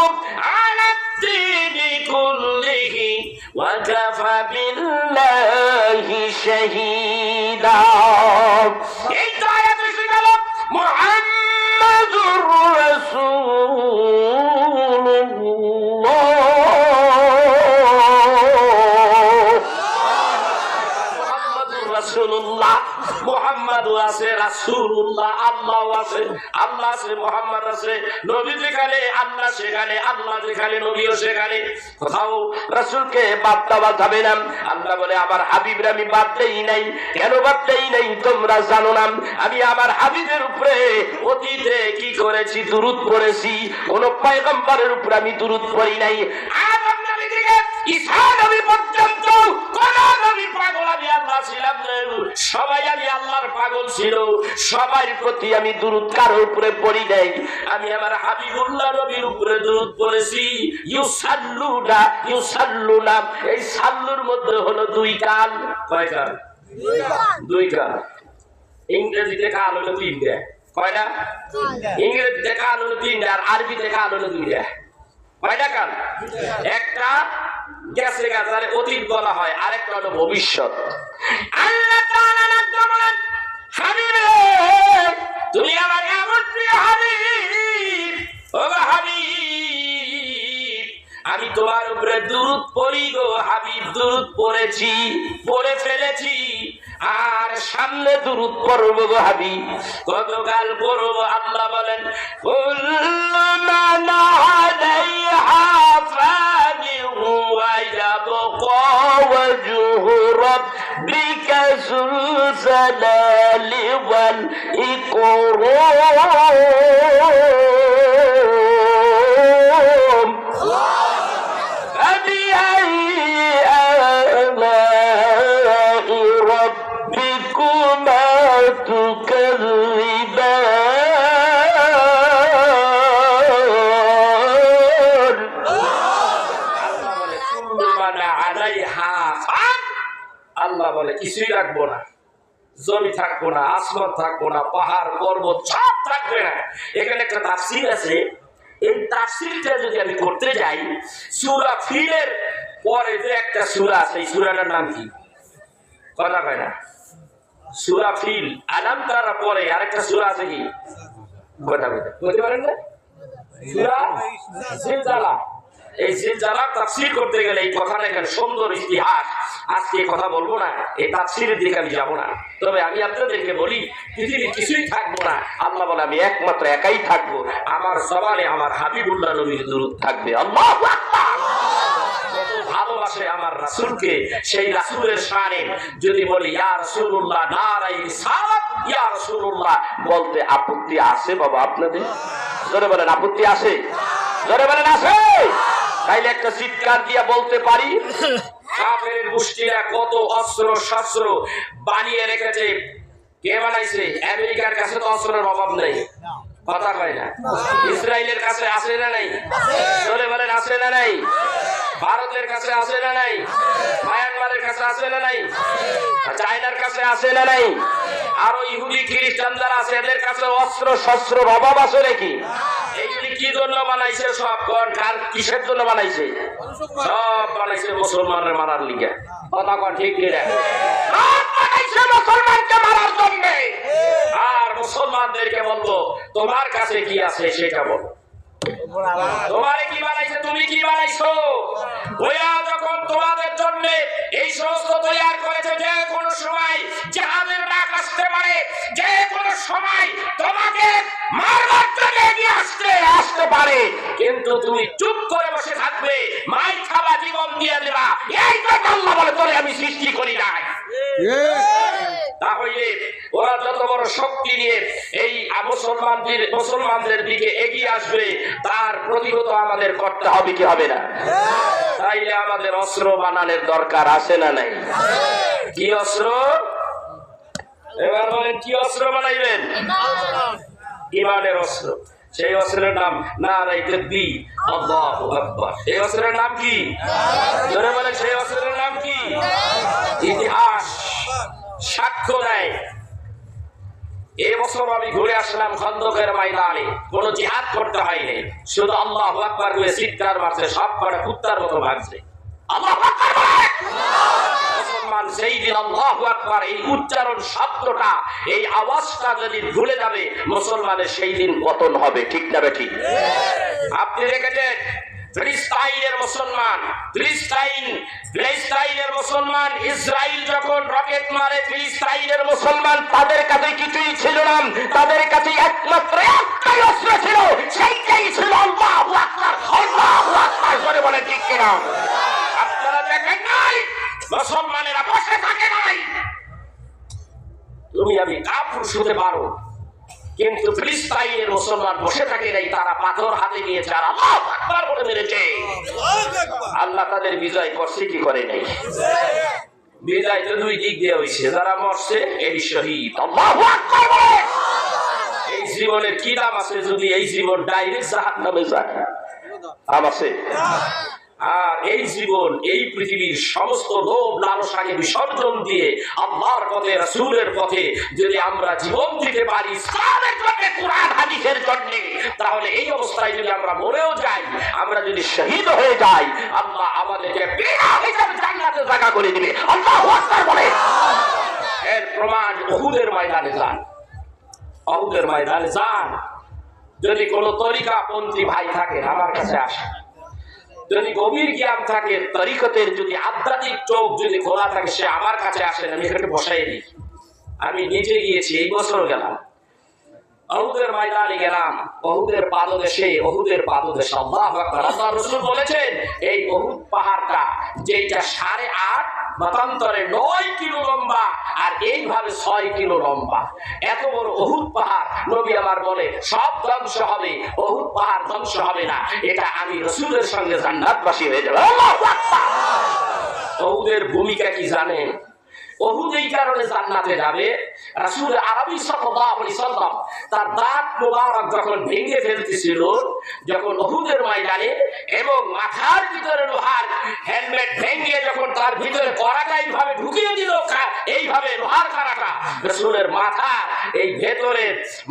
আলা দ্দীনি কুল্লিহি ওয়া কাফা বিল্লাহি শাহীদা। এই আয়াত এসে গেল মুহাম্মাদুর রাসূলুল্লাহ। রাসূলুল্লাহ, মুহাম্মাদও আছে, রাসূলুল্লাহ, আল্লাহ আছে, আল্লাহ আছে, মুহাম্মদ আছে। নবী যেখানে আল্লাহ সেখানে, আল্লাহ যেখানে নবীও সেখানে। কোথাও রাসূলকে বাদ দেওয়া যাবে না। আল্লাহ বলে, আমার হাবিবরে আমি বাদ দেই নাই। কেন বাদ দেই নাই তোমরা জানো না? আমি আমার হাবিবের উপরে অতীতে কি করেছি? দুরূদ পড়েছি। কোন পয়গম্বরের উপরে আমি দুরূদ পড়ি নাই। আদম নবী থেকে ঈসা নবী পর্যন্ত কোন নবী পাগল আমি আল্লাহ ছিলাম না। সবাই আমি আল্লাহর পাগল ছিল, সবার প্রতি আমি দুরূদ কারো উপরে পড়ি নাই। আমি আমার হাবিবুল্লাহ নবীর উপরে দুরূদ পড়েছি। ইউসাল্লুনা ইউসাল্লুনা, এই সাল্লুর মধ্যে হলো দুই কাল। কয় কাল? দুই কাল। ইংরেজিতে কাল হলো তিনটা। কয়টা? ইংরেজিতে কাল হলো তিনটা, আর আরবিতে কাল হলো দুইটা। কয়টা কাল? একটা গেছে গাজারে অতীত বলা হয়, আরেকটা হলো ভবিষ্যৎ। আল্লাহ তাআলা একদম হাবিবে তুমি আমার এমন প্রিয় হাবিব, ও হাবিব আমি তোমার উপরে দুরূদ পড়ি গো হাবিব, দুরূদ পড়েছি, পড়ে ফেলেছি, আর সামনে দুরূদ পড়ব গো হাবিব, কতকাল পড়ব? আল্লাহ বলেন কুল্লু মান আলাইহা ফানি ওয়া ইয়াবকা ওয়াজহু রাব্বিকা যুল জালালি ওয়াল ইকরাম। আল্লাহ বলে কিছুই রাখবো না, জমি থাকবো না, আসমান থাকবো না, পাহাড় পর্বত সব থাকবে না। এখানে একটা তাফসীর আছে, এই তাফসীরটা যদি আমি করতে যাই, সূরা ফিলের পরে যে একটা সূরা আছে, এই সূরাটার নাম কি? কথা কয় না। সূরা ফিল, আলাম তারা পরে আরেকটা সূরা আছে কি? কথা বলতে পারেন না? সূরা জিলজালা। এই জিলজালা তাফসীর করতে গেলে এই কথাটা এখানে সুন্দর ইতিহাস, আজকে এই কথা বলবো না, এই তাফসীরের দিকে আমি যাবো না। তবে আমি আপনাদেরকে বলি পৃথিবীর কিছুই থাকবো না, আল্লাহ বলে আমি একমাত্র একাই থাকবো, আমার জবানে আমার হাবিবুল্লাহ নবীর দুরূদ থাকবে। আল্লাহু আকবার। ভালোবাসে আমার রাসূলকে, সেই রাসূলের শানে যদি বলি ইয়া রাসূলুল্লাহ নারায়ে রিসালাত, ইয়া রাসূলুল্লাহ বলতে আপত্তি আছে বাবা আপনাদের? জোরে বলেন আপত্তি আছে? জোরে বলেন আছে? তাইলে একটা চিৎকার দিয়ে বলতে পারি কাফের গোষ্ঠীরা কত অস্ত্র শস্ত্র বানিয়ে রেখেছে। কে বানাইছে? আমেরিকার কাছে তো অস্ত্রের অভাব নেই, কথা কয় না। ইসরায়েলের কাছে আছে না নাই? জোরে বলেন আছে না নাই? ভারতের কাছে আছে না নাই? মায়ানমারের কাছে আছে না নাই? চায়নার কাছে আছে না নাই? আরো ইহুদি খ্রিস্টান যারা আছে এদের কাছে অস্ত্র শস্ত্রের অভাব আছে নাকি? এইগুলি কি জন্য বানাইছে? সব কার কিসের জন্য বানাইছে? সব বানাইছে মুসলমানের মারার লিগে। কথা কন ঠিক কিনা? সব বানাইছে মুসলমানকে মারার জন্য। আর মুসলমানদেরকে বলবো তোমার কাছে কি আছে সেটা বলো। তোমারে কি বানাইছে? তুমি কি বানাইছো? ওয়া যখন তোমাদের জন্য এই সমস্ত তৈয়ার করেছে, যে কোনো সময় জিহাদের ডাক আসতে পারে, যে কোনো সময় তোমাকে মারবার জন্য এগিয়ে আসতে পারে, কিন্তু তুমি চুপ করে বসে থাকবে, মাই খাবা, জীবন দিয়ে দেবা। এই কথা আল্লাহ বলে তোরে আমি সৃষ্টি করি নাই। তাহলে ওরা যত বড় শক্তি নিয়ে এই মুসলমানদের দিকে এগিয়ে আসবে, তার প্রতিহত আমাদের করতে হবে কি হবে না? তাইলে আমাদের অস্ত্র বানানোর দরকার আছে না নাই? কি অস্ত্র? এবার বলেন কি অস্ত্র বানাইবেন? ঈমানের অস্ত্র। সেই অস্ত্রের নাম নারায়ে তাকবীর, আল্লাহু আকবার। এই অস্ত্রের নাম কি? জোরে বলেন সেই অস্ত্রের নাম কি? ইতিহাস সাক্ষ্য দেয়। এই বছর আমি ঘুরে আসলাম খন্দকের ময়দানে, কোন জিহাদ করতে হয়নি, শুধু আল্লাহু আকবার বলে চিৎকার মারছে, সব কটা কুত্তার মতো ভাগছে। আল্লাহু আকবার বলে মুসলমান সেই দিন আল্লাহু আকবার এই উচ্চারণ শব্দটা, এই আওয়াজটা যদি ভুলে যাবে, মুসলমানের সেই দিন পতন হবে। ঠিক না ঠিক? আপনি দেখেছেন ফিলিস্তিনের মুসলমান ইসরায়েল যখন রকেট মারে, ফিলিস্তিনের মুসলমান তাদের কাছে কিছুই ছিল না, তাদের কাছে একমাত্র একটাই অস্ত্র ছিল, সেইটাই ছিল আল্লাহু আকবার। আল্লাহু আকবার করে বলে ঠিক কিনা? আপনারা দেখেন নাই মুসলমানেরা বসে থাকে নাই। তুমি আমি কাপুর শুতে পারো, কিন্তু ফিলিস্তিনের মুসলমান বসে থাকে নাই, তারা পাথর হাতে নিয়েছে আর আল্লাহু আকবার বলে মেরেছে। আল্লাহ তাদের বিজয় করছে কি করে নাই? বিজয় তো দুই দিক দিয়ে হইছে, যারা মরছে এই শহীদ। আল্লাহু আকবার বলে এই জীবনের কি দাম আছে যদি এই জীবন ডাইরেক্ট জাহান্নামে যায়? দাম আছে? আর এই জীবন, এই পৃথিবীর সমস্ত লোভ লালসাকে বিসর্জন দিয়ে আল্লাহর পথে, রাসূলের পথে যদি আমরা জীবন দিতে পারি, ইসলামের জন্য, কোরআন হাদিসের জন্য, তাহলে এই অবস্থায় যদি আমরা মরেও যাই, আমরা যদি শহীদ হয়ে যাই, আল্লাহ আমাদেরকে বিনা হিসাবে জান্নাতে জায়গা করে দিবে। আল্লাহু আকবার বলে। এর প্রমাণ উহুদের ময়দানে যান, উহুদের ময়দানে যান। যদি কোনো তরিকাপন্থী ভাই থাকে আমার কাছে আসে, যদি গভীর জ্ঞান থাকে, তরিকতের যদি আধ্যাত্মিক চোখ যদি খোলা থাকে, সে আমার কাছে আসেন, আমি এখানে বসাই দিই। আমি নিজে গিয়েছি, এই বছর গেলাম, উহুদের ময়দানে গেলাম, উহুদের পাদদেশে, উহুদের পাদদেশে আল্লাহু আকবার। আল্লাহর রাসূল বলেছেন এই উহুদ পাহাড়টা যেটা 8.5 মতান্তরে 9 কিলো লম্বা আর এইভাবে 6 কিলো লম্বা, এত বড় উহুদ পাহাড়, নবী আমার বলে সব ধ্বংস হবে, উহুদ পাহাড় ধ্বংস হবে না। এটা আমি রাসূলের সঙ্গে জান্নাতবাসী হয়ে যাব। আল্লাহু আকবার। উহুদের ভূমিকা কি জানেন? উহুদ এই কারণে জান্নাতে যাবে, রাসূল আরবি সাল্লাল্লাহু আলাইহি সাল্লাম তার দাঁত মোবারক যখন ভেঙে ফেলতেছিল, যখন উহুদের ময়দানে, এবং মাথার ভিতরে লোহার হেলমেট ভেঙে যখন তার ভিতরে কড়াটা এইভাবে ঢুকিয়ে দিল, এইভাবে লোহার কড়াটা রাসূলের মাথা এই ভেতরে,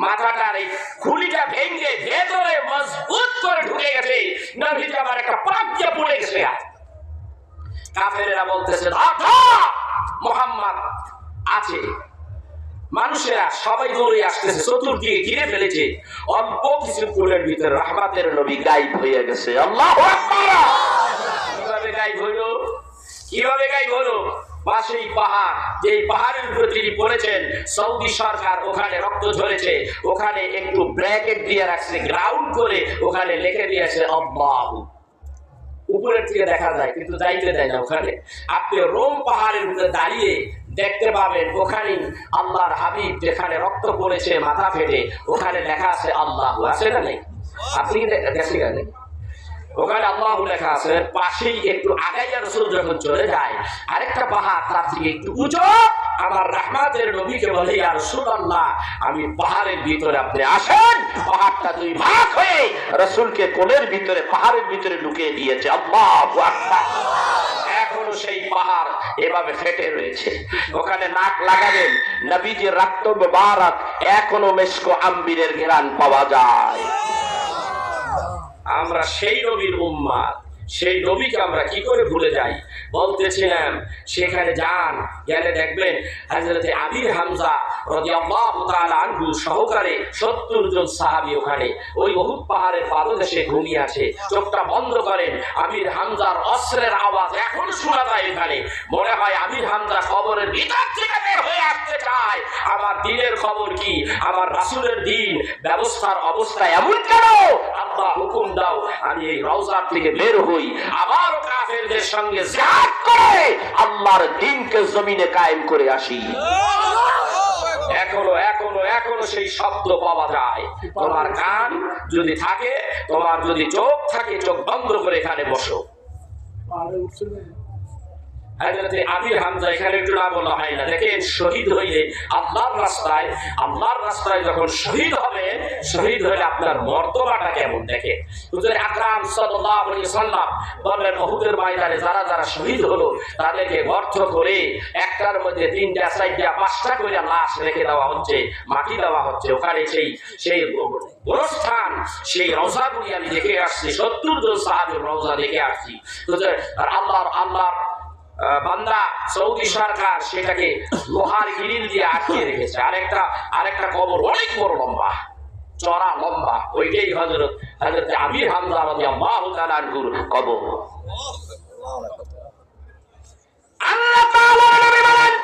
মাথাটার এই খুলিটা ভেঙে ভেতরে মজবুত করে ঢুকে গেছে, নবীজি আমার একটা পাক দিয়ে পড়ে গেছে। কাফেরেরা বলতেছে আধা মুহাম্মদ আছে, মানুষেরা সবাই দৌড়ে আসতেছে, চতুর্দিকে ঘিরে ফেলেছে, অল্প কিছু ফুলের ভিতরে রহমতের নবী গায়েব হয়ে গেছে। আল্লাহু আকবার। কিভাবে গায়েব হলো? কিভাবে গায়েব হলো? পাশেই পাহাড়, যেই পাহাড়ের উপরে তিনি পড়েছেন, সৌদি সরকার ওখানে রক্ত ঝরেছে, ওখানে একটু ব্র্যাকেট দিয়ে রাখছে, গ্রাউন্ড করে ওখানে লিখে দিয়েছে আল্লাহু। উপরের থেকে দেখা যায় কিন্তু যাইতে দেয় না ওখানে। আপনি রোম পাহাড়ের উপরে দাঁড়িয়ে দেখতে পাবেন, ওখানে আল্লাহর হাবিব যেখানে রক্ত পড়েছে মাথা ফেটে, ওখানে লেখা আছে আল্লাহু। আছে না নেই? আপনি কি দেখেন? ওখানে আল্লাহু লেখা আছে। পাশেই একটু আগাইয়া রাসূল যখন চলে যায়, আরেকটা পাহাড় তার থেকে একটু উঁচু, আমার রহমতের নবীকে বলে ইয়া রাসূলুল্লাহ, আমি পাহাড়ের ভিতরে, আপনি আসেন। পাহাড়টা দুই ভাগ হয়ে রাসূলকে কোলের ভিতরে, পাহাড়ের ভিতরে ঢুকিয়ে দিয়েছে। আল্লাহু আকবার। এখনো সেই পাহাড় এভাবে ফেটে রয়েছে, ওখানে নাক লাগাবেন, নবীজির রক্ত মুবারক এখনো মেশক আম্বিরের ঘ্রাণ পাওয়া যায়। আমরা সেই নবীর উম্মাত, সেই নবীকে আমরা কি করে ভুলে যাই? বলতেছিলাম সেখানে যান, গেলে দেখবেন হযরতে আমির হামজা রাদিয়াল্লাহু তাআলা আনহু সহকারে 70 জন সাহাবী ওখানে ওই উহুদ পাহাড়ের পাদদেশে ঘুমিয়ে আছে। চোখটা বন্ধ করেন, আমির হামজার অস্ত্রের আওয়াজ এখন শোনা যায় এখানে। মনে হয় আমির হামজা কবরের ভিতর থেকে বের হয়ে আসতে চায়। আমার দিনের খবর কি? আমার রাসূলের দিন ব্যবস্থার অবস্থা এমন কেন? আল্লাহ হুকুম দাও, আমি এই রওজা থেকে বের হই, আবার কাফেরদের সঙ্গে জিহাদ করে আল্লাহর দ্বীনকে জমিনে কায়েম করে আসি। এখনো এখনো এখনো সেই শব্দ পাওয়া যায়। তোমার কান যদি থাকে, তোমার যদি চোখ থাকে, চোখ বন্ধ করে এখানে বসো। হযরতে আমির হামজা এখানে একটু না বলা হয় না। দেখেন, শহীদ হইলে আল্লাহর রাস্তায়, আল্লাহর রাস্তায় যখন শহীদ হবে, শহীদ হলে আপনার মর্তবাটা কেমন দেখেন। হুজুর আকরাম সাল্লাল্লাহু আলাইহি ওয়াসাল্লাম বলেন, উহুদের ময়দানে যারা যারা শহীদ হলো তাদেরকে গর্ত করে একটার মধ্যে 3টা 4টা 5টা করে লাশ রেখে দেওয়া হচ্ছে, মাটি দেওয়া হচ্ছে। ওখানে সেই গোরস্থান, সেই রওজাগুলি আমি দেখে আসছি, 70 জন সাহাবীর রওজা দেখে আসছি। আর আল্লাহর বান্দা সৌদি সরকার সেটাকে লোহার গ্রিল দিয়ে আটকে রেখেছে। আরেকটা কবর অনেক বড় লম্বা, চড়া লম্বা, ওইটাই হযরত আমির হামজা রাদিয়াল্লাহু তাআলা আনহুর কবর। আল্লাহ তাআলা নবী বলেন,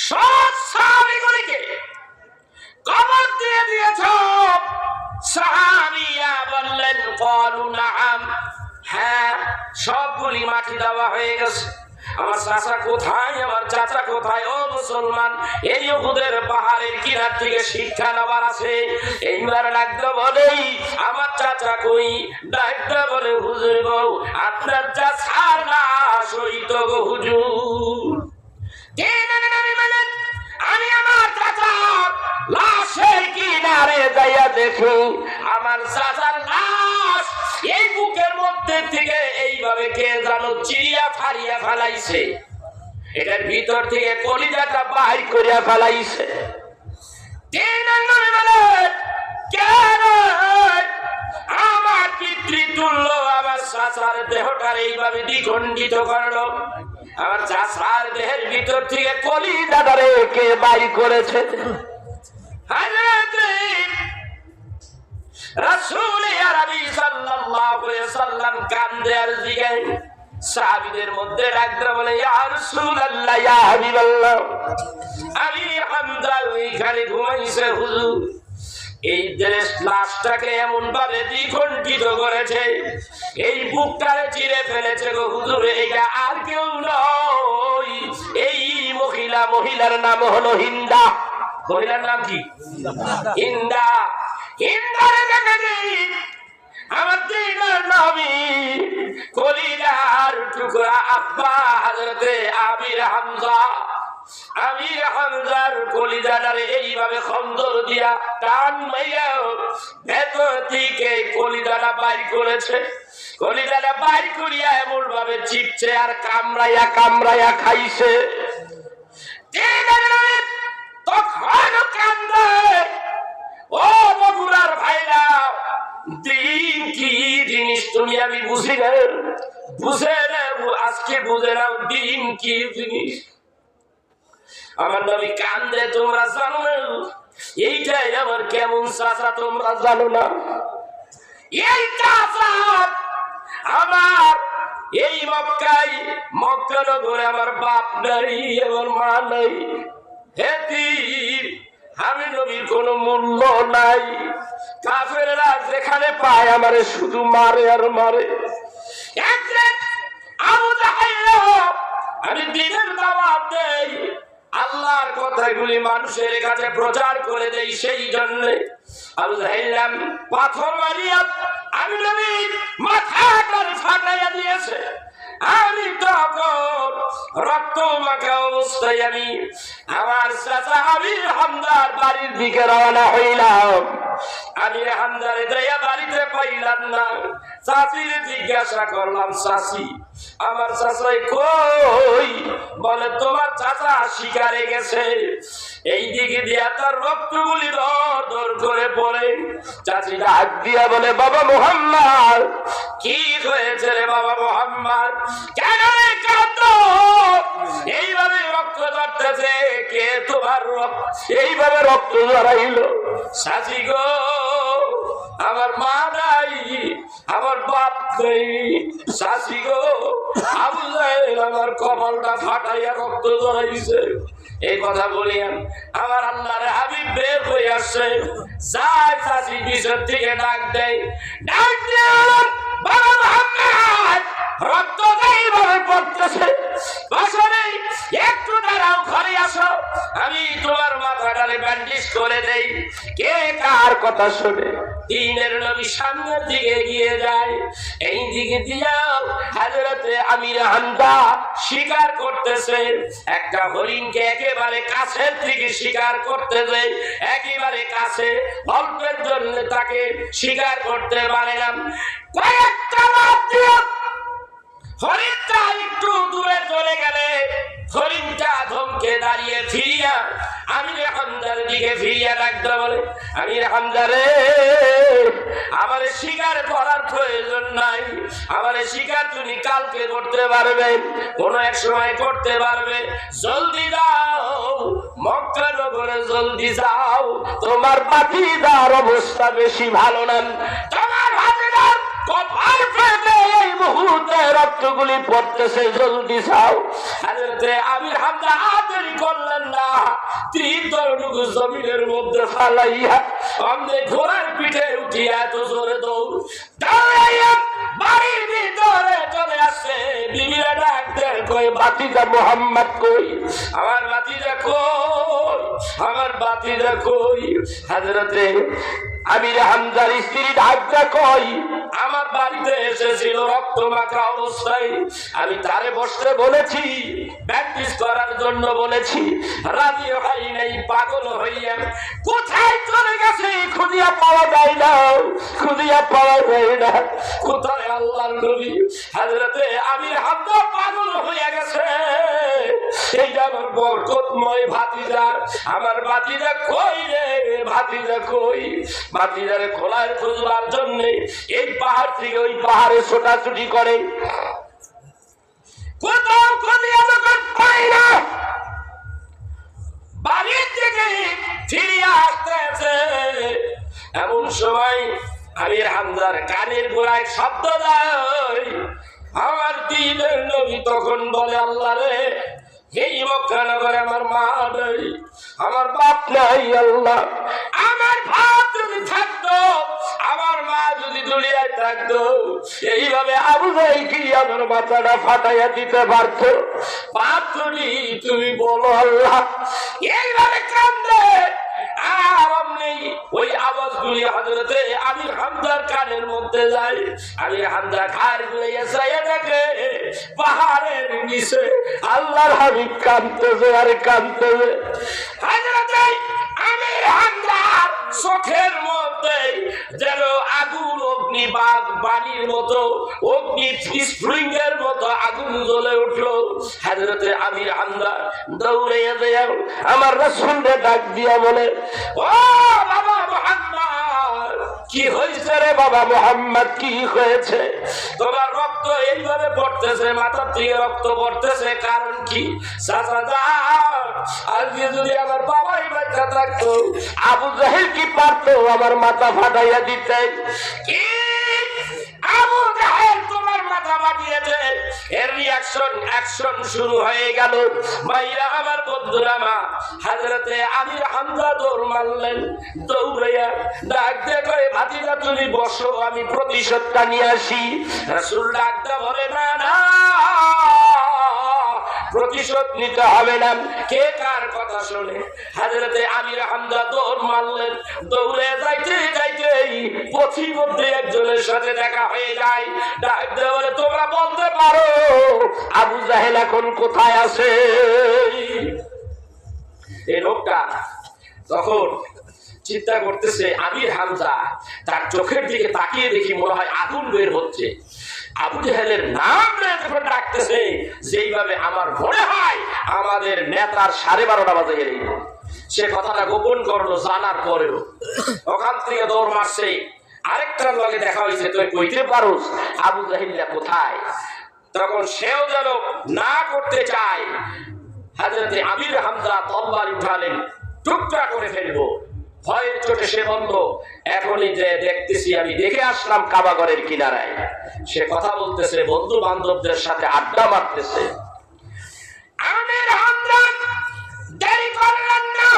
সব সাহাবীগুলিকে কবর দিয়ে দিয়েছো। সাহাবীরা বললেন, ক্বালু নাআম, হ্যাঁ, সবগুলি মাটি দেওয়া হয়ে গেছে। আমার চাচা কোথায়? আমার চাচা কোথায়? ও মুসলমান, এই উহুদের পাহাড়ের কিনার থেকে শিক্ষা নেওয়ার আছে। এইবার ডাকতে বলেই আমার চাচা কই? ডাকতে বলে, হুজুর গো, আপনার চাচার লাশ ওই তো গো হুজুর। আমি আমার চাচার লাশের কিনারে যাইয়া দেখি, আমার চাচার লাশ এই বুকের মধ্যে থেকে এইভাবে কে জানো চিরিয়া ফাড়িয়া ফেলাইছে, এটার ভিতর থেকে কলিজাটা বাহির করিয়া ফেলাইছে। আমার পিতৃতুল্য আমার চাচার দেহটার এইভাবে দ্বিখণ্ডিত করলো। আমার চাচার দেহের ভিতর থেকে কলিজাটারে কে বাইর করেছে? হযরত রাসূল আরবি সাল্লাল্লাহু আলাইহি সাল্লাম কান্দে আর জিগায়, সাহাবীদের মধ্যে ডাকতে বলে, ইয়া রাসূলুল্লাহ, ইয়া হাবিবাল্লাহ, আমি হামজা ওইখানে ঘুমাইছে হুজুর। এই দেশ লাশটাকে এমন ভাবে দ্বিখণ্ডিত করেছে, এই বুকটারে চিরে ফেলেছে গো হুজুর। এইটা আর কেউ নয়, এই মহিলার নাম হলো হিন্দা। মহিলার নাম কি? হিন্দা। হিন্দারে দেখেছি আমার দিনের নবী কলিজার টুকরা আব্বা হযরতে আমির হামজা। আমির হামজার কলিজাটারে এইভাবে খন্দর দিয়া টান মাইয়া ভেতর থেকে কলিজাটা বাইর করেছে। কলিজাটা বাইর করিয়া এমন ভাবে চিপছে আর কামড়াইয়া খাইছে। তখন কান্দে, ও বগুড়ার ভাইরা, দিন কি জিনিস তুমি আমি বুঝি না, বুঝে না, আজকে বুঝে নাও দিন কি জিনিস। আমার নবী কান্দে, তোমরা জানো না এইটাই আমার কেমন চাচা, তোমরা জানো না এই চাচা আমার এই মক্কা নগরে আমার বাপ নাই, আমার মা নাই, আমি নবীর কোনো মূল্য নাই। কাফেররা যেখানে পায় আমারে শুধু মারে আর মারে। আমি দিনের দাওয়াত দেই, আল্লাহর কথাগুলি মানুষের কাছে প্রচার করে দেই, সেই জন্য আবু জাহেল পাথর মারিয়া আমি নবীর মাথাটার ফাটাইয়া দিয়েছে। আমি তখন রক্ত মাখা অবস্থায় আমি আমার চাচা আমির হামদার বাড়ির দিকে রওনা হইলাম। আমির হামদারে যাইয়া বাড়িতে পাইলাম না। চাচির জিজ্ঞাসা করলাম, চাচি আমার চাচাই কই? বলে তোমার চাচা শিকারে গেছে। এই দিকে দিয়া তার রক্তগুলি দর করে পড়ে। চাচি ডাক দিয়া বলে, বাবা মুহাম্মদ, কি হয়েছে রে বাবা মুহাম্মদ? কেন কাঁদো? এইভাবে রক্ত ঝরতেছে, কে তোমার এইভাবে রক্ত ঝরাইলো? চাচি গো, আমার মা নাই, আমার বাপ নেই। চাচি গো, আবু জাহেল আমার কপালটা ফাটাইয়া রক্ত ঝরাইছে। এই কথা বলিয়া আমার আল্লাহর হাবিব বের হয়ে আসছে। যায় চাচি পিছন থেকে ডাক দেয়, ডাক দিয়ে বাবা মুহাম্মদ, রক্ত এইভাবে পড়তেছে, আসলে একটু দাঁড়াও, ঘরে আসো, আমি তোমার মাথাটারে ব্যান্ডেজ করে দেই। কে কার কথা শুনে? দিনের নবী সামনের দিকে এগিয়ে যায়। এই দিকে দিয়াও হযরতে আমির হামজা শিকার করতেছে। একটা হরিণকে একেবারে কাছের থেকে শিকার করতেছে, একেবারে কাছে, অল্পের জন্য তাকে শিকার করতে পারে না। কয়েকটা লাফ দিয়ে হরিণটা একটু দূরে চলে গেলে হরিণটা ধমকে দাঁড়িয়ে ফিরিয়া আমির হামজার দিকে ফিরিয়া ডাকতে বলে, আমির হামজা রে, আমার শিকার করার প্রয়োজন নাই, আমার শিকার তুমি কালকে করতে পারবে, কোনো এক সময় করতে পারবে। জলদি যাও, মক্কা নগরে জলদি যাও, তোমার ভাতিজার অবস্থা বেশি ভালো না। তোমার ভাতিজার কপাল ফেটে এই মুহূর্তে রক্তগুলি পড়তেছে, জলদি যাও। হযরতে আমির হামজা দেরি করলেন না, তীর ধনুক জমিনের মধ্যে ফালাইয়া অমনি ঘোড়ার পিঠে উঠিয়া এত জোরে দৌড় দাঁড়াইয়া বাড়ির ভিতরে চলে আসছে। বিবিরা ডাক দেয়, কই ভাতিজা মুহাম্মদ কই? আমার ভাতিজা কই? আমার ভাতিজা কই? হযরতে আমির হামজার স্ত্রী ডাকটা কই? আমার বাড়িতে এসেছিল রক্ত মাখা অবস্থায়, আমি তারে বসতে বলেছি, ব্যান্ডেজ করার জন্য বলেছি, রাজি হয় নাই, পাগল হইয়া কোথায় চলে গেছে খুঁজিয়া পাওয়া যায় না, খুঁজিয়া পাওয়া যায় না। কোথায় আল্লাহর নবী হযরতে আমির হামজা পাগল হইয়া গেছে। এইটা আমার বরকতময় ভাতিজা, আমার ভাতিজা কই রে? ভাতিজা কই? ভাতিজারে খোলার খুঁজবার জন্য এই পাহাড় থেকে ওই পাহাড়ে ছোটাছুটি করে। কোথাও খুঁজিয়া যখন পাই না, বাড়ির থেকে ফিরিয়া আসতেছে, এমন সময় আমির হামজার কানের গোড়ায় শব্দ দেয়। আমার দিনের নবী তখন বলে, আল্লাহ রে, এই মক্কা নগরে আমার মা নাই, আমার বাপ নাই। আল্লাহ, আমার ভাত যদি থাকতো, আমার মা যদি দুনিয়ায় থাকতো, এইভাবে আবু জাহেল কি আমার মাথাটা ফাটাইয়া দিতে পারতো? পাত্রী, তুমি বলো আল্লাহ। এইভাবে কান্দে, আর নেই ওই আওয়াজগুলি হযরতে আমির হামজার কানের মধ্যে যায়। আমির হামজা ঘাড় ঘুরাইয়া চাইয়া দেখে পাহাড়ের নিচে আল্লাহর হাবিব কাঁদতেছে আর কাঁদতেছে। হযরতে আমির হামজার চোখের মধ্যে যেন আগুন, অগ্নি বাণীর মতো, অগ্নি স্প্রিংয়ের মতো আগুন জ্বলে উঠলো। হযরতে আমির হামজা দৌড়াইয়া যায় আমার রাসূলকে ডাক দিয়া বলে, ও বাবা মুহাম্মদ, কি হয়েছে রে বাবা মুহাম্মদ, কি হয়েছে? তোমার রক্ত এইভাবে পড়তেছে, মাথার থেকে রক্ত পড়তেছে, কারণ কি? চাচা যান, আজকে যদি আমার বাবাই বাচ্চা থাকতো, আবু জাহেল কি পারতো আমার মাথা ফাটাইয়া দিতে? কি আবু জাহেল তোমার মাথা ফাটিয়েছে? এর অ্যাকশন শুরু হয়ে গেল। ভাইরা আমার, বন্ধুরা মা, হযরতে আমির হামজা দৌড় মারলেন। দৌড়াইয়া ডাক দিয়ে কয়ে, ভাতিজা তুমি বসো, আমি প্রতিশোধটা নিয়ে আসি। রাসূল ডাক দিয়ে বলে, না না, প্রতিশোধ নিতে হবে না। কে কার কথা শুনে? হযরতে আমির হামজা দৌড় মারলেন। দৌড়ে যাইতে যাইতেই পথির মধ্যে একজনের সাথে দেখা হয়ে যায়। ডাক দিয়ে বলে, তোমরা বলতে পারো আবু জাহেল এখন কোথায় আছে? এই লোকটা তখন চিন্তা করতেছে, আমির হামজা তার চোখের দিকে তাকিয়ে দেখি মনে হয় আগুন বের হচ্ছে। আবু জাহেলের নাম যখন ডাকতেছে, যেইভাবে আমার মনে হয় আমাদের নেতার 12:30 বাজে গেল। সে কথাটা গোপন করলো, জানার পরেও ওখান থেকে দৌড় মারছে। আরেকটার লগে দেখা হয়েছে, তুই কইতে পারোস আবু জাহেলটা কোথায়? তখন সেও যেন না করতে চায়। হযরতে আমির হামজা তরবারি উঠালেন, টুকরা করে ফেলবো। ভয়ের চোটে সে বলল, এখনই যে দেখতেছি, আমি দেখে আসলাম কাবাগরের কিনারায়। সে কথা বলতেছে, বন্ধু বান্ধবদের সাথে আড্ডা মারতেছে। আমির হামজা দেরি করলেন না,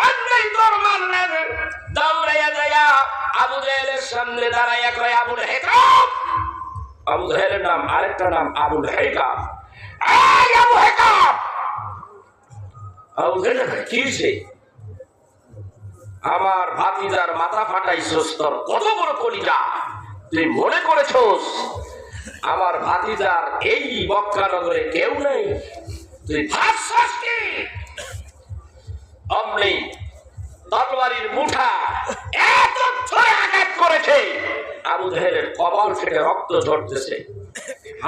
অন্যই দৌড় মারলেন। দৌড়াইয়া যাইয়া আবু জাহেলের সামনে দাঁড়াইয়া কয়, আবুল হেকাম। আবু জাহেলের নাম, আরেকটা নাম আবুল হেকাম। এই আবু হেকাম! আবু জাহেল কি হয়েছে? আমার ভাতিজার মাথা ফাটাইছস, তোর কত বড় কলিজা! তুই মনে করেছস আমার ভাতিজার এই মক্কা নগরে কেউ নেই? তুই ভাবছস কি? অমনি তরবারির মুঠা এত জোরে আঘাত করেছে, আবু জাহেলের কপাল ফেটে রক্ত ঝরতেছে।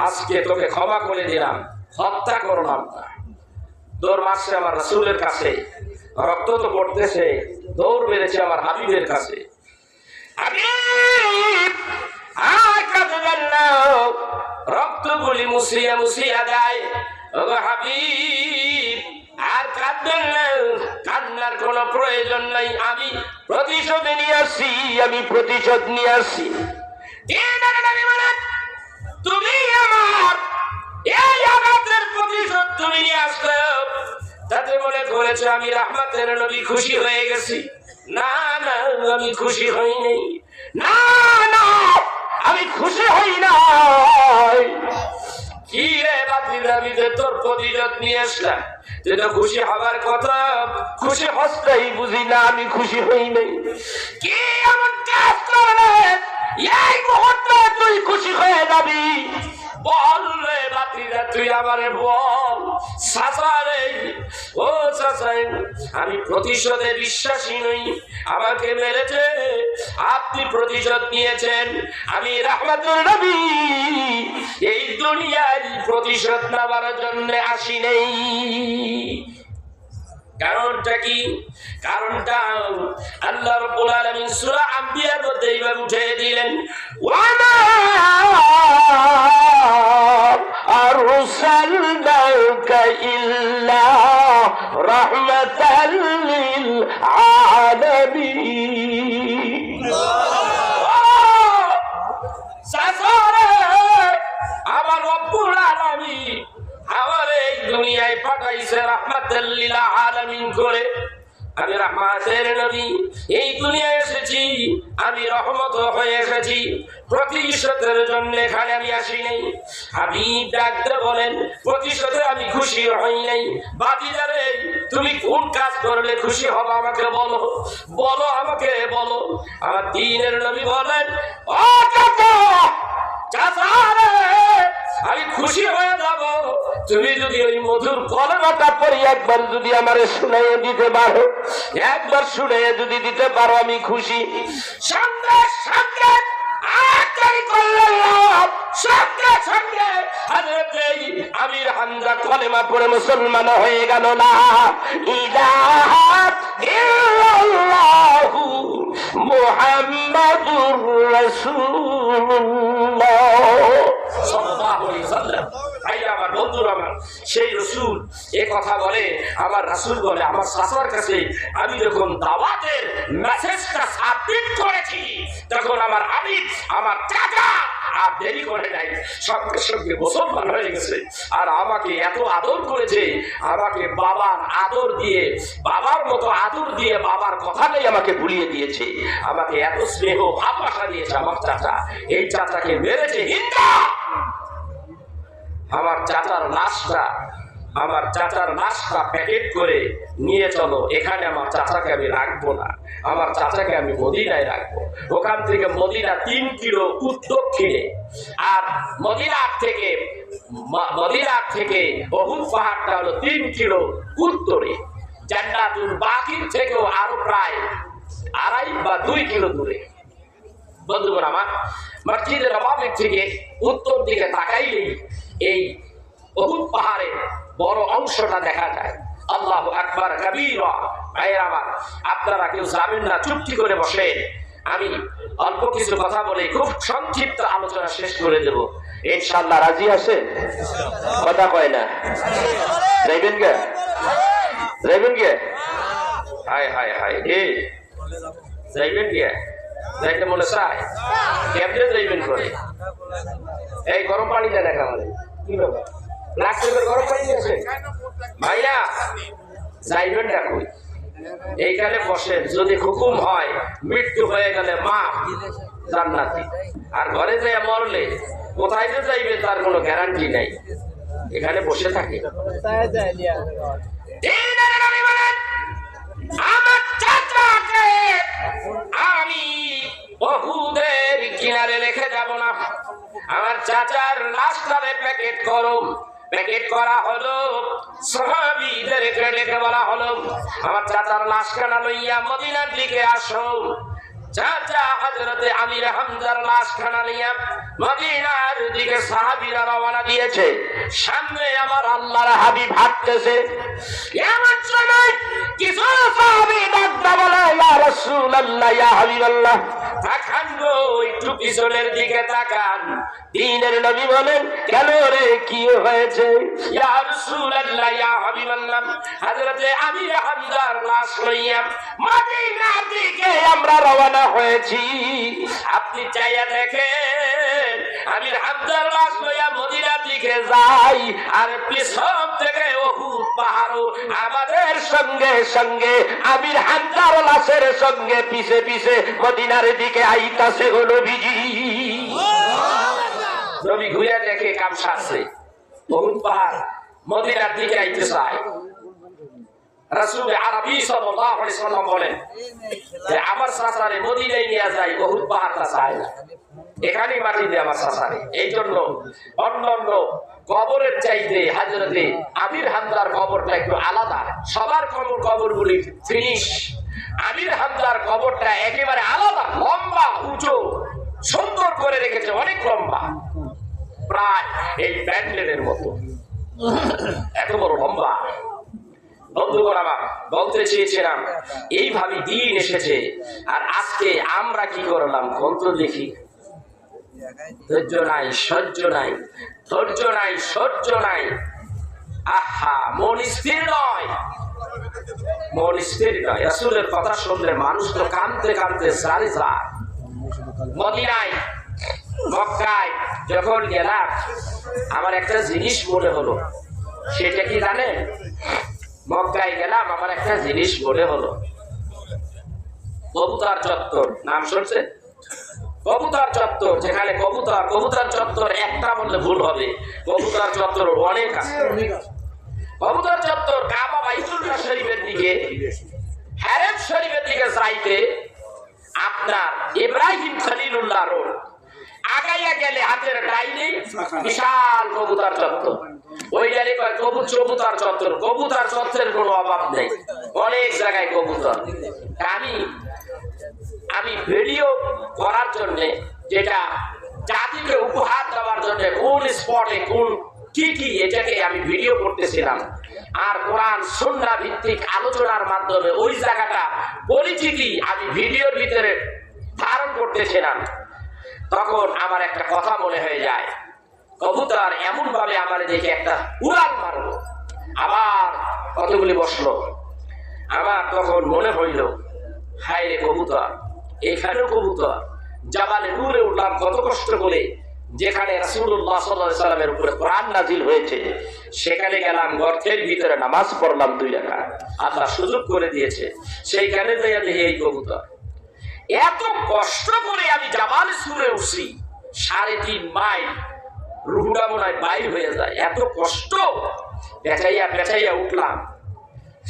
আজকে তোকে ক্ষমা করে দিলাম, হত্যা করলাম না। দৌড় মারছে আমার রাসূলের কাছে, রক্ত তো পড়তেছে, দৌড় মেরেছে আমার হাবিবের কাছে। হাবিব আর কাঁদবেন না, রক্তগুলি মুছিয়া মুছিয়া দেয়। ওগো হাবিব, আর কাঁদবেন না, কান্নার কোনো প্রয়োজন নাই। আমি প্রতিশোধ নিয়ে আসছি, আমি প্রতিশোধ নিয়ে আসছি। তুমি আমার এই আঘাতের প্রতিশোধ তুমি নিয়ে আসলে তাতে মনে করেছে আমি রাহমাতের নবী খুশি হয়ে গেছি। না না, আমি খুশি হইনি। না না, আমি খুশি হই নাই। কি রে বাতিজা, আমি যে তোর প্রতিশোধ নিয়ে আসলাম, তুই তো খুশি হবার কথা, খুশি হস্তাই বুঝি না, আমি খুশি হই নাই। কি এমন কাজ করলে এই মুহূর্তে তুই খুশি হয়ে যাবি? বল রে বাতিজা, তুই আমারে বল। চাচা রে, ও চাচা, আমি প্রতিশোধে বিশ্বাসী নই। আমাকে মেরেছে, আপনি প্রতিশোধ নিয়েছেন। আমি রাহমাতুল নবী এই দুনিয়ায় প্রতিশোধ নেওয়ার জন্য আসি নেই। কারণটা কি? কারণটা আল্লাহ রাব্বুল আলামিন সূরা আম্বিয়ার মধ্যে এইভাবে উঠিয়ে দিলেন, ওয়া মা আরসালনাকা ইল্লা রাহমাতাল লিল আলামিন। আমার রব্বুল আলামিন আমার এই দুনিয়ায় পাঠাইছে রাহমাতাল লিল আলামিন করে। আমি রহমতের নবী, এই দুনিয়ায় এসেছি, আমি রহমত হয়ে এসেছি, প্রতিশোধের জন্য এখানে আমি আসি নাই। হাবিব ডাকতে বলেন, প্রতিশোধে আমি খুশি হই নাই। বাতিজারে, তুমি কোন কাজ করলে খুশি হবে আমাকে বলো, বলো আমাকে বলো। আমার দ্বীনের নবী বলেন, ও চাচা, চাচা রে, আমি খুশি হয়ে যাব তুমি যদি ওই মধুর কলমাটা পড়ি একবার যদি আমারে শুনাইয়ে দিতে পারো, একবার শুনাইয়ে যদি দিতে পারো আমি খুশি। সঙ্গে সঙ্গে আমির হামজা কলেমা পড়ে মুসলমান হয়ে গেল। না ইলাহা ইল্লাল্লাহু মুহাম্মাদুর রাসূলুল্লাহ সাল্লাল্লাহু আলাইহি ওয়াসাল্লাম। আমার বন্ধুরা, আমার সেই রসুল এ কথা বলে, আমার রাসূল বলে, আমার চাচার কাছে আমি যখন দাওয়াতের মেসেজটা সাবমিট করেছি তখন আমার হাবিব, আমার চাচা আর দেরি করে নাই, সঙ্গে সঙ্গে মুসলমান হয়ে গেছে। আর আমাকে এত আদর করেছে, আমাকে বাবার আদর দিয়ে, বাবার মতো আদর দিয়ে, বাবার কথা নেই আমাকে ভুলিয়ে দিয়েছে, আমাকে এত স্নেহ ভালোবাসা দিয়েছে আমার চাচা। এই চাচাকে মেরেছে হিন্দা। আমার চাচার লাশটা প্যাকেট করে নিয়ে চলো, এখানে আমার চাচাকে আমি রাখবো না, আমার চাচাকে আমি মদিনায় রাখবো। ওখান থেকে মদিনা 3 কিলো দক্ষিণে, আর মদিনার থেকে উহুদ পাহাড়টা হলো 3 কিলো উত্তরে, জান্নাতুল বাকির থেকেও আরো প্রায় 2.5 বা 2 কিলো দূরে। বন্ধুগণ আমার, মসজিদে নববী থেকে উত্তর দিকে তাকাইলেই এই উহুদ পাহাড়ের বড় অংশটা দেখা যায়। আল্লাহু আকবার কাবীরা। ভাইরা আমার, আপনারা কেউ যাবেন না, চুপটি করে বসেন। আমি অল্প কিছু কথা বলে খুব সংক্ষিপ্ত আলোচনা শেষ করে দেব ইনশাআল্লাহ। রাজি আছেন? কথা কয় না? যাইবেন কে? যাইবেন কে? হায় হায় হায়, যাইবেন কে? যাইতে মনে চায়? কেমনে যাইবেন করে? এই গরম পানি দেন একেবারে। কি ব্যাপার? গরম পানি দিয়েছে ভাইয়া, যাইবেন না কই? এইখানে বসেন, যদি হুকুম হয় মৃত্যু হয়ে গেলে মা জান্নাতি, আর ঘরে যেয়ে মরলে কোথায় যে যাইবে তার কোনো গ্যারান্টি নাই। এখানে বসে থাকে। আমার চাচাকে আমি উহুদের কিনারে রেখে যাব না। আমার চাচার লাশটারে প্যাকেট করো। প্যাকেট করা হলো, সাহাবীদেরকে ডেকে বলা হলো, আমার চাচার লাশখানা লইয়া মদিনার দিকে আসো। চাচা হযরতে আমির হামজার লাশখানা নিয়ে মদিনার দিকে সাহাবীরা রওনা দিয়েছে। সামনে আমার আল্লাহর হাবিব হাঁটতেছে। এমন সময় কিছু সাহাবী ডাকতে বলে, ইয়া রাসূলুল্লাহ, ইয়া হাবিবাল্লাহ, তাকান গো, একটু পিছনের দিকে তাকান। দ্বীনের নবী বলেন, কেন রে, কি হয়েছে? ইয়া রাসূলুল্লাহ, ইয়া হাবিবাল্লাহ, হযরতে আমির হামজার লাশ লইয়া মদিনার দিকে আমরা রওনা হয়েছি। আপনি চাইয়া দেখেন, আমির হামজার লাশ লইয়া মদিনার দিকে যাই, আর পিছন থেকে উহুদ পাহাড় আমাদের সঙ্গে সঙ্গে আমির হামজার লাশের সঙ্গে পিছে পিছে মদিনার দিকে আইতাছে হলো বিজি। নবী ঘুরে দেখে কাম সারছে, উহুদ পাহাড় মদিনার দিকে আইতে চায়। রাসূল আরবি সাল্লাল্লাহু আলাইহি ওয়াসাল্লাম বলেন যে আমার চাচারে মদিনায় নিয়ে যায়, উহুদ পাহাড়টা চায় না, এখানেই মাটি দিয়ে আমার চাচারে। এই জন্য অন্যান্য কবরের চাইতে হযরতে আমির হামজার কবরটা একটু আলাদা। সবার কবরগুলি ফিনিশ, আমির হামজার কবরটা একেবারে আলাদা, লম্বা, উঁচু, সুন্দর করে রেখেছে, অনেক লম্বা, প্রায় এই ব্যান্ডেলের মতো, এত বড় লম্বা। বন্ধুগণ আমার, বলতে চেয়েছিলাম এইভাবে দিন এসেছে, আর আজকে আমরা কি করলাম? কন্ত্র দেখি, ধৈর্য নাই, সহ্য নাই, ধৈর্য নাই, সহ্য নাই। আহা, মন স্থির নয়, মন স্থির নয়। রাসূলের কথা শুনলে মানুষ তো কাঁদতে কাঁদতে সারি যায়। মদিনায়, মক্কায় যখন গেলাম, আমার একটা জিনিস মনে হলো। সেটা কি জানেন? মক্কায় গেলাম, আমার একটা জিনিস মনে হলো। কবুতর চত্বর নাম শুনছে? কবুতর চত্বর, যেখানে কবুতর, কবুতর চত্বর একটা বললে ভুল হবে, কবুতর চত্বর অনেক আছে। কবুতর চত্বর কাবা বাইতুল্লাহ শরীফের দিকে, হারেম শরীফের দিকে যাইতে আপনার ইব্রাহিম খলিলুল্লাহ রোড আগাইয়া গেলে হাতের ডাইনে বিশাল কবুতর চত্বর। ওই ডাইনে কয় কবুতর চত্বর। কবুতর চত্বরের কোনো অভাব নেই, অনেক জায়গায় কবুতর। আমি ভিডিও করার জন্য, যেটা জাতিকে উপহার দেওয়ার জন্য, কোন স্পটে কোন কি এটাকে আমি ভিডিও করতেছিলাম। আর কোরআন সুন্নাহ ভিত্তিক আলোচনার মাধ্যমে ওই জায়গাটা পরিচিতি আমি ভিডিওর ভিতরে ধারণ করতেছিলাম। তখন আমার একটা কথা মনে হয়ে যায়, কবুতর এমন ভাবে আমার দেখে একটা উড়াল মারলো, আবার কতগুলি বসলো। আমার তখন মনে হইল, হায় রে কবুতর, এখানেও কবুতর। জাবালে নূরে উঠলাম কত কষ্ট করে, যেখানে রাসূলুল্লাহ সাল্লাল্লাহু আলাইহি ওয়াসাল্লামের উপরে কোরআন নাযিল হয়েছে, সেখানে গেলাম, গর্তের ভিতরে নামাজ পড়লাম 2 রাকাত। আল্লাহ সুযোগ করে দিয়েছে, সেইখানে যাইয়া দেখি এই কবুতর। এত কষ্ট করে আমি জাবালে সুরে উঠছি, 3.5 মাইল, রুহুটা মনে হয় বাইর হয়ে যায়, এত কষ্ট। পেঁচাইয়া উঠলাম,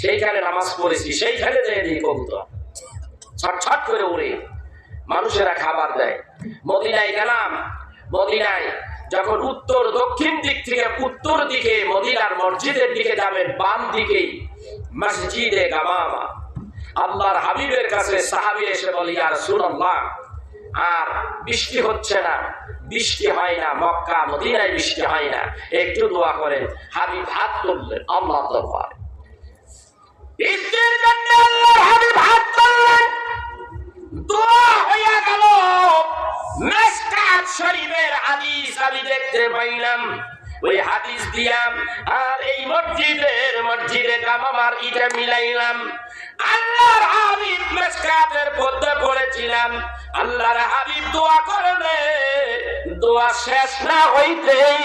সেইখানে নামাজ পড়েছি, সেইখানে যাইয়া দেখি কবুতর ছটছট করে উড়ে, মানুষেরা খাবার দেয়। মদিনায় গেলাম, মদিনায় যখন উত্তর দক্ষিণ দিক থেকে, উত্তর দিকে মদিনার মসজিদের দিকে যাবেন, বাম দিকেই মসজিদে গামামা। আল্লাহর হাবিবের কাছে সাহাবী এসে বলে, ইয়া রাসূলুল্লাহ, আর বৃষ্টি হচ্ছে না, বৃষ্টি হয় না, মক্কা মদিনায় বৃষ্টি হয় না, একটু দোয়া করেন। হাবিব হাত তুললেন আল্লাহর দরবারে, বৃষ্টির জন্য আল্লাহর হাবিব হাত তুললেন, দোয়া হইয়া গেল। মিশকাত শরীফের হাদিস আমি দেখতে পাইলাম, ওই হাদিস দিয়াম আর এই মসজিদে গামামার ইটা মিলাইলাম। আল্লাহর হাবিব মিশকাতের মধ্যে পড়েছিলাম, আল্লাহর হাবিব দোয়া করলে, দোয়া শেষ না হইতেই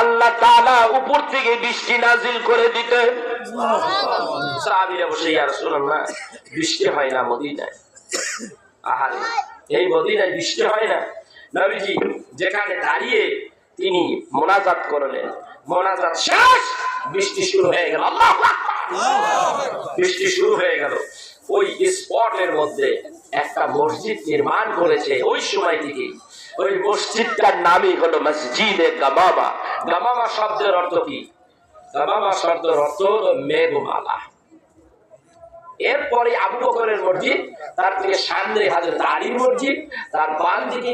আল্লাহ তাআলা উপর থেকে বৃষ্টি নাজিল করে দিতেন। সাহাবীরা বসে, ইয়া রাসূলুল্লাহ, বৃষ্টি হয় না মদিনায়। আহারে, এই মদিনায় বৃষ্টি হয় না। নবীজি যেখানে দাঁড়িয়ে তিনি মোনাজাত করলেন, মোনাজাত শেষ, বৃষ্টি শুরু হয়ে গেল। আল্লাহু আকবার, বৃষ্টি শুরু হয়ে গেল। ওই স্পটের মধ্যে একটা মসজিদ নির্মাণ করেছে ওই সময় থেকে। ওই মসজিদটার নামই হলো মসজিদে গামামা। গামামা শব্দের অর্থ কি? গামামা শব্দের অর্থ হলো মেঘমালা। এরপরে আবু বকরের মসজিদ, তার থেকে সামনে হযরত আলীর মসজিদ, তার বাম দিকে